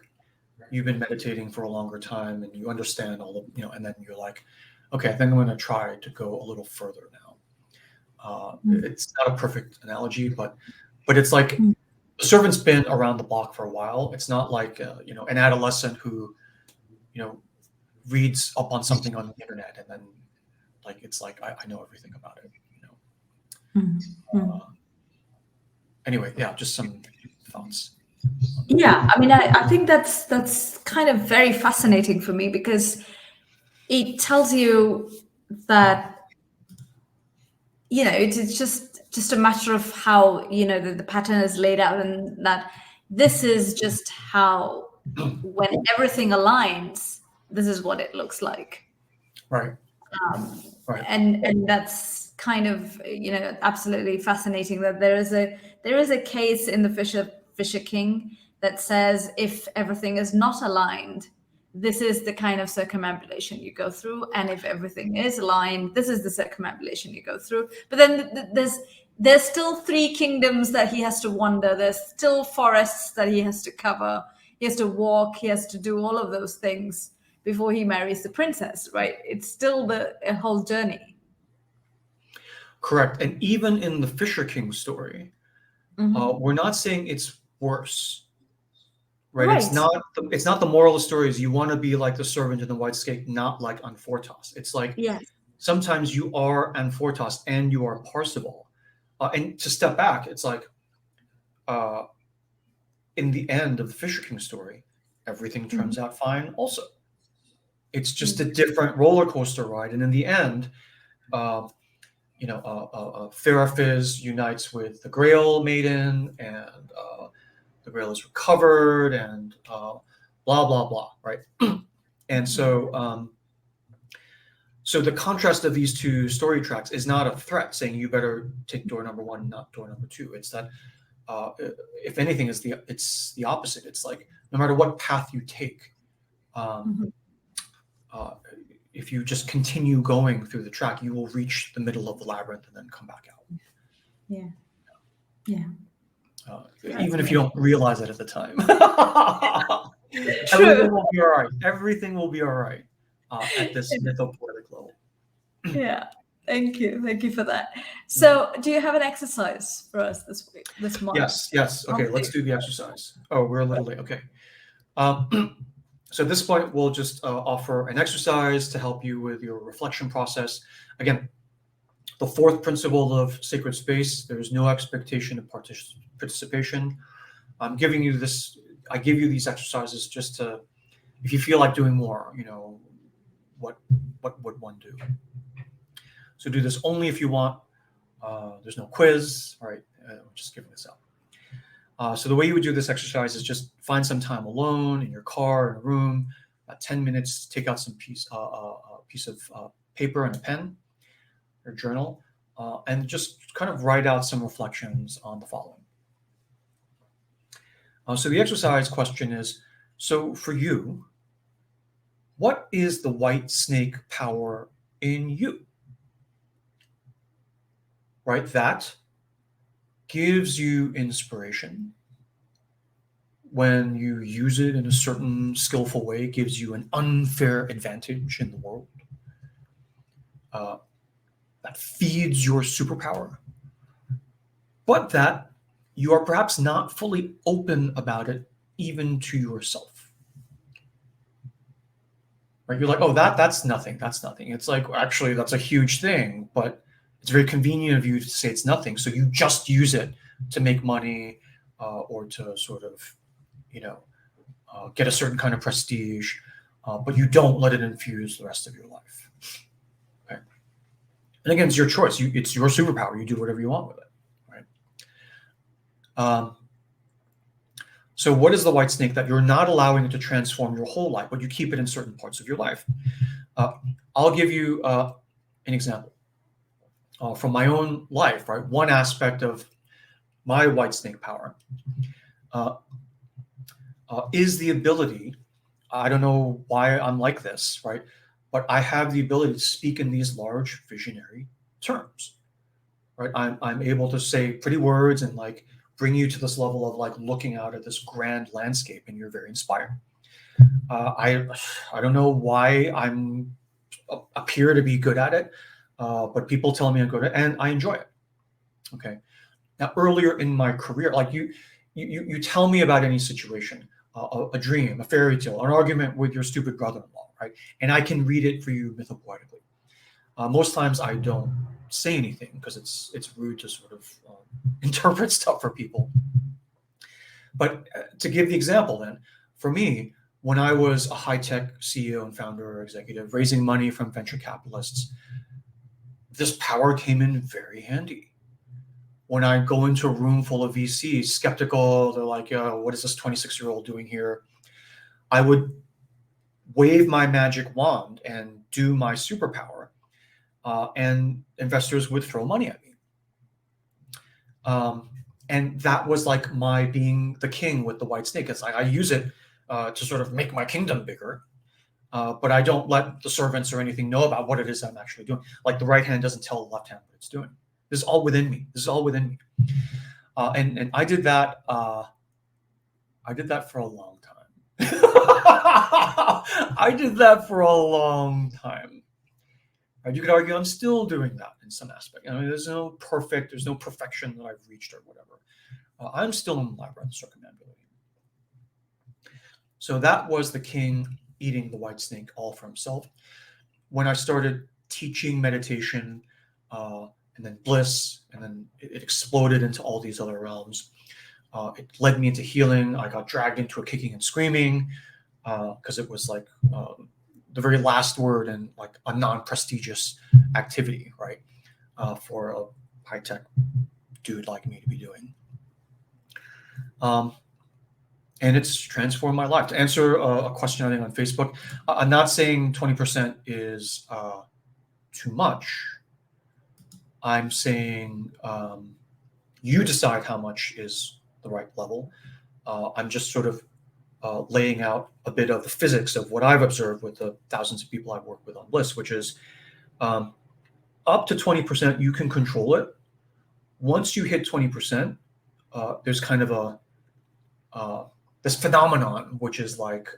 you've been meditating for a longer time, and you understand all the, and then you're like, okay, I think I'm going to try to go a little further now. It's not a perfect analogy, but it's like the servant's been around the block for a while. It's not like an adolescent who reads up on something on the internet and then like it's like I know everything about it. Anyway, yeah, just some thoughts. Yeah, I mean, I think that's kind of very fascinating for me because it tells you that it's just a matter of how the pattern is laid out, and that this is just how when everything aligns, this is what it looks like. Right. Right. And that's kind of absolutely fascinating that there is a case in the Fisher King that says if everything is not aligned, this is the kind of circumambulation you go through, and if everything is aligned, this is the circumambulation you go through. But then there's still 3 kingdoms that he has to wander. There's still forests that he has to cover. He has to walk. He has to do all of those things before he marries the princess, right? It's still a whole journey. Correct. And even in the Fisher King story, we're not saying it's worse. Right. It's not the moral of the story is you want to be like the servant in the white snake, not like Anfortas. It's like sometimes you are Anfortas and you are Parzival. And to step back, it's like in the end of the Fisher King story, everything turns out fine also. It's just a different roller coaster ride. And in the end, Theraphis unites with the Grail Maiden, and the Grail is recovered, and blah, blah, blah, right? And so so the contrast of these 2 story tracks is not a threat saying you better take door number 1, not door number 2. It's that if anything, it's the opposite. It's like no matter what path you take, if you just continue going through the track, you will reach the middle of the labyrinth and then come back out. Even if you don't realize it at the time. Everything will be all right. Everything will be all right at this mythopoetic level. Thank you for that. So do you have an exercise for us this week, this month? Yes. Okay, let's do the exercise. Oh, we're a little late. Okay. So at this point, we'll just offer an exercise to help you with your reflection process. Again, the 4th principle of sacred space, there's no expectation of participation. I'm giving you this, I give you these exercises just to, if you feel like doing more, what would one do? So do this only if you want. There's no quiz, all right? I'm just giving this out. So the way you would do this exercise is just find some time alone in your car, in a room, about 10 minutes, take out some piece of paper and a pen, or journal, and just kind of write out some reflections on the following. So the exercise question is, so for you, what is the white snake power in you? Right, that gives you inspiration. When you use it in a certain skillful way, it gives you an unfair advantage in the world. That feeds your superpower. But that you are perhaps not fully open about it, even to yourself. Right? You're like, oh, that's nothing. That's nothing. It's like, actually, that's a huge thing, but it's very convenient of you to say it's nothing. So you just use it to make money or to sort of, get a certain kind of prestige, but you don't let it infuse the rest of your life. Okay. And again, it's your choice. It's your superpower. You do whatever you want with it. Right. So what is the white snake that you're not allowing it to transform your whole life, but you keep it in certain parts of your life? I'll give you an example. From my own life, right? One aspect of my white snake power is the ability, I don't know why I'm like this, right? But I have the ability to speak in these large visionary terms, right? I'm able to say pretty words and like bring you to this level of like looking out at this grand landscape, and you're very inspired. I don't know why I'm appear to be good at it. But people tell me I'm good at it, and I enjoy it. Okay. Now, earlier in my career, like you tell me about any situation, a dream, a fairy tale, an argument with your stupid brother-in-law, right? And I can read it for you mythopoetically. Most times I don't say anything because it's rude to sort of interpret stuff for people. But to give the example then, for me, when I was a high-tech CEO and founder or executive, raising money from venture capitalists, this power came in very handy. When I go into a room full of VCs, skeptical, they're like, what is this 26-year-old doing here? I would wave my magic wand and do my superpower, and investors would throw money at me. And that was like my being the king with the white snake. It's like I use it to sort of make my kingdom bigger. but I don't let the servants or anything know about what it is I'm actually doing. Like the right hand doesn't tell the left hand what it's doing. This is all within me. This is all within me. And I did that. I did that for a long time. I did that for a long time. Right? You could argue I'm still doing that in some aspect. I mean, there's no perfection that I've reached or whatever. I'm still in the labyrinth circumambulating. So that was the king eating the white snake all for himself. When I started teaching meditation and then bliss, and then it exploded into all these other realms, it led me into healing. I got dragged into a kicking and screaming because it was like the very last word in like a non-prestigious activity, right? For a high-tech dude like me to be doing. And it's transformed my life. To answer a question I think on Facebook, I'm not saying 20% is too much. I'm saying you decide how much is the right level. I'm just sort of laying out a bit of the physics of what I've observed with the thousands of people I've worked with on Bliss, which is up to 20%, you can control it. Once you hit 20%, there's kind of this phenomenon, which is like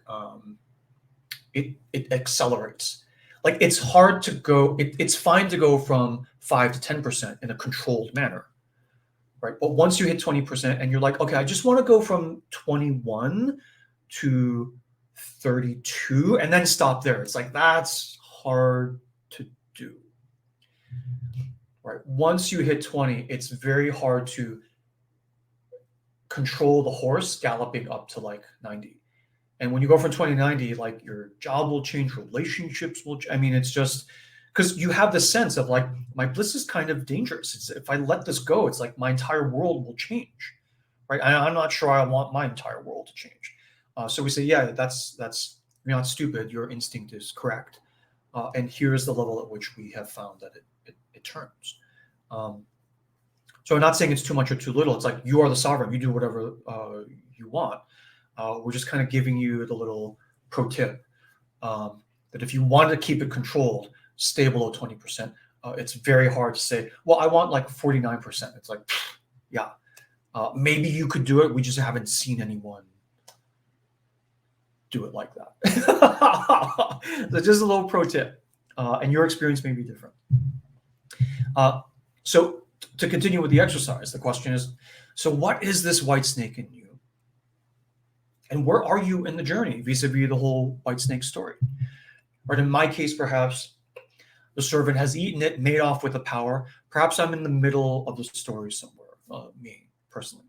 it accelerates. Like it's hard to go. It's fine to go from 5 to 10% in a controlled manner, right? But once you hit 20%, and you're like, okay, I just want to go from 21 to 32, and then stop there. It's like that's hard to do, right? Once you hit 20, it's very hard to control the horse galloping up to like 90. And when you go from 20 to 90, like your job will change, relationships will I mean, it's just because you have this sense of like, my bliss is kind of dangerous. If I let this go, it's like my entire world will change, right? I'm not sure I want my entire world to change. So we say, yeah, that's you're not stupid. Your instinct is correct. And here's the level at which we have found that it turns. So I'm not saying it's too much or too little. It's like you are the sovereign. You do whatever you want. We're just kind of giving you the little pro tip that if you want to keep it controlled, stay below 20%. It's very hard to say, well, I want like 49%. It's like, yeah, maybe you could do it. We just haven't seen anyone do it like that. So just a little pro tip. And your experience may be different. So to continue with the exercise, the question is, so what is this white snake in you? And where are you in the journey vis-a-vis the whole white snake story? Right, in my case, perhaps the servant has eaten it, made off with the power. Perhaps I'm in the middle of the story somewhere, me personally.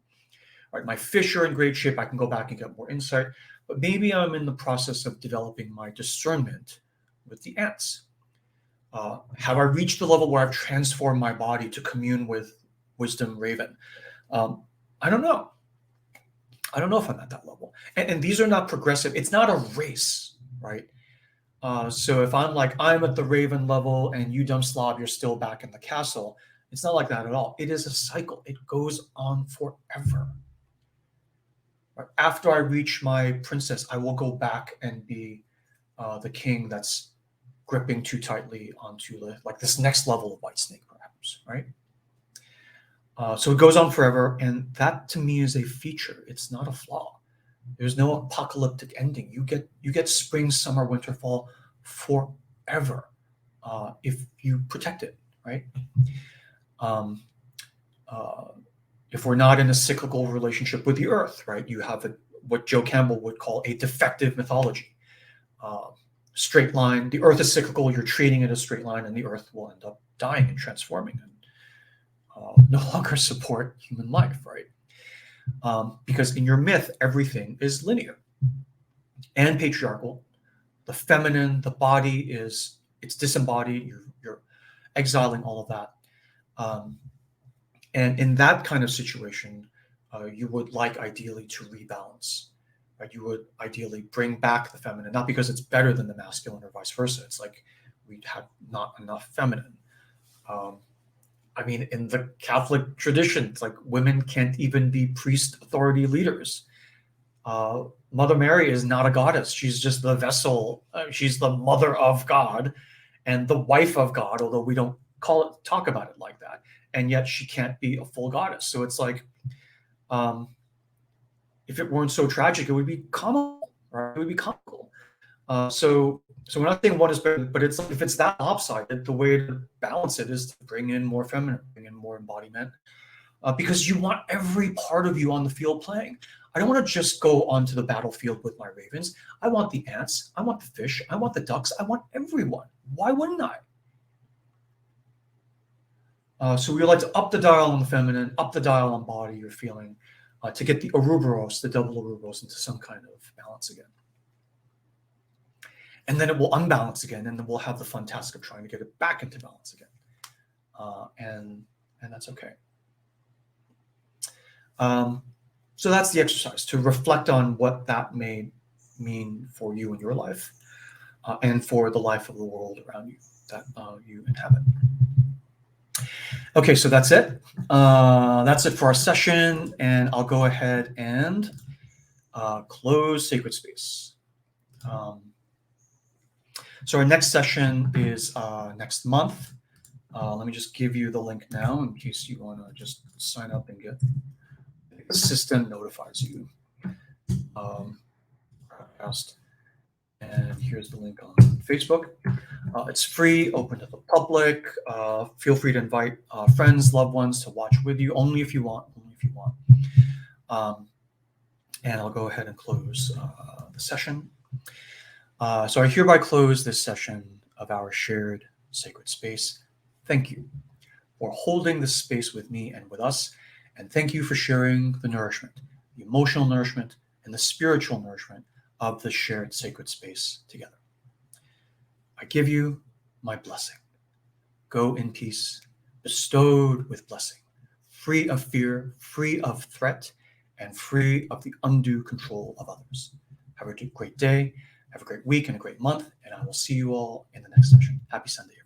Right, my fish are in great shape. I can go back and get more insight. But maybe I'm in the process of developing my discernment with the ants. Have I reached the level where I've transformed my body to commune with wisdom raven? I don't know. I don't know if I'm at that level. And these are not progressive. It's not a race, right? So if I'm like, I'm at the raven level and you dumb slob, you're still back in the castle. It's not like that at all. It is a cycle. It goes on forever. Right? After I reach my princess, I will go back and be the king that's gripping too tightly onto like this next level of white snake, perhaps, right? So it goes on forever, and that to me is a feature. It's not a flaw. There's no apocalyptic ending. You get spring, summer, winter, fall forever if you protect it, right? If we're not in a cyclical relationship with the earth, right? You have what Joe Campbell would call a defective mythology. Straight line. The earth is cyclical. You're treating it as straight line, and the earth will end up dying and transforming and no longer support human life, right? Because in your myth, everything is linear and patriarchal. The feminine, the body it's disembodied. You're exiling all of that. And in that kind of situation, you would like ideally to rebalance. Right? You would ideally bring back the feminine, not because it's better than the masculine or vice versa. It's like we have not enough feminine. I mean, in the Catholic tradition, it's like women can't even be priest authority leaders. Mother Mary is not a goddess. She's just the vessel. She's the mother of God and the wife of God, although we don't talk about it like that. And yet she can't be a full goddess. So it's like, if it weren't so tragic, it would be comical, right? It would be comical. So we're not saying one is better, but it's like, if it's that lopsided, the way to balance it is to bring in more feminine, bring in more embodiment, because you want every part of you on the field playing. I don't want to just go onto the battlefield with my ravens. I want the ants. I want the fish. I want the ducks. I want everyone. Why wouldn't I? So we like to up the dial on the feminine, up the dial on body, you're feeling, to get the Ouroboros, the double Ouroboros, into some kind of balance again. And then it will unbalance again, and then we'll have the fun task of trying to get it back into balance again. And that's okay. So that's the exercise, to reflect on what that may mean for you in your life, and for the life of the world around you that you inhabit. Okay, so that's it. That's it for our session, and I'll go ahead and close Sacred Space. So our next session is next month. Let me just give you the link now in case you want to just sign up and get the system notifies you. And here's the link on Facebook. It's free, open to the public. Feel free to invite friends, loved ones to watch with you, only if you want. And I'll go ahead and close the session. So I hereby close this session of our shared sacred space. Thank you for holding this space with me and with us. And thank you for sharing the nourishment, the emotional nourishment, and the spiritual nourishment of the shared sacred space together. I give you my blessing. Go in peace, bestowed with blessing, free of fear, free of threat, and free of the undue control of others. Have a great day, have a great week and a great month, and I will see you all in the next session. Happy Sunday.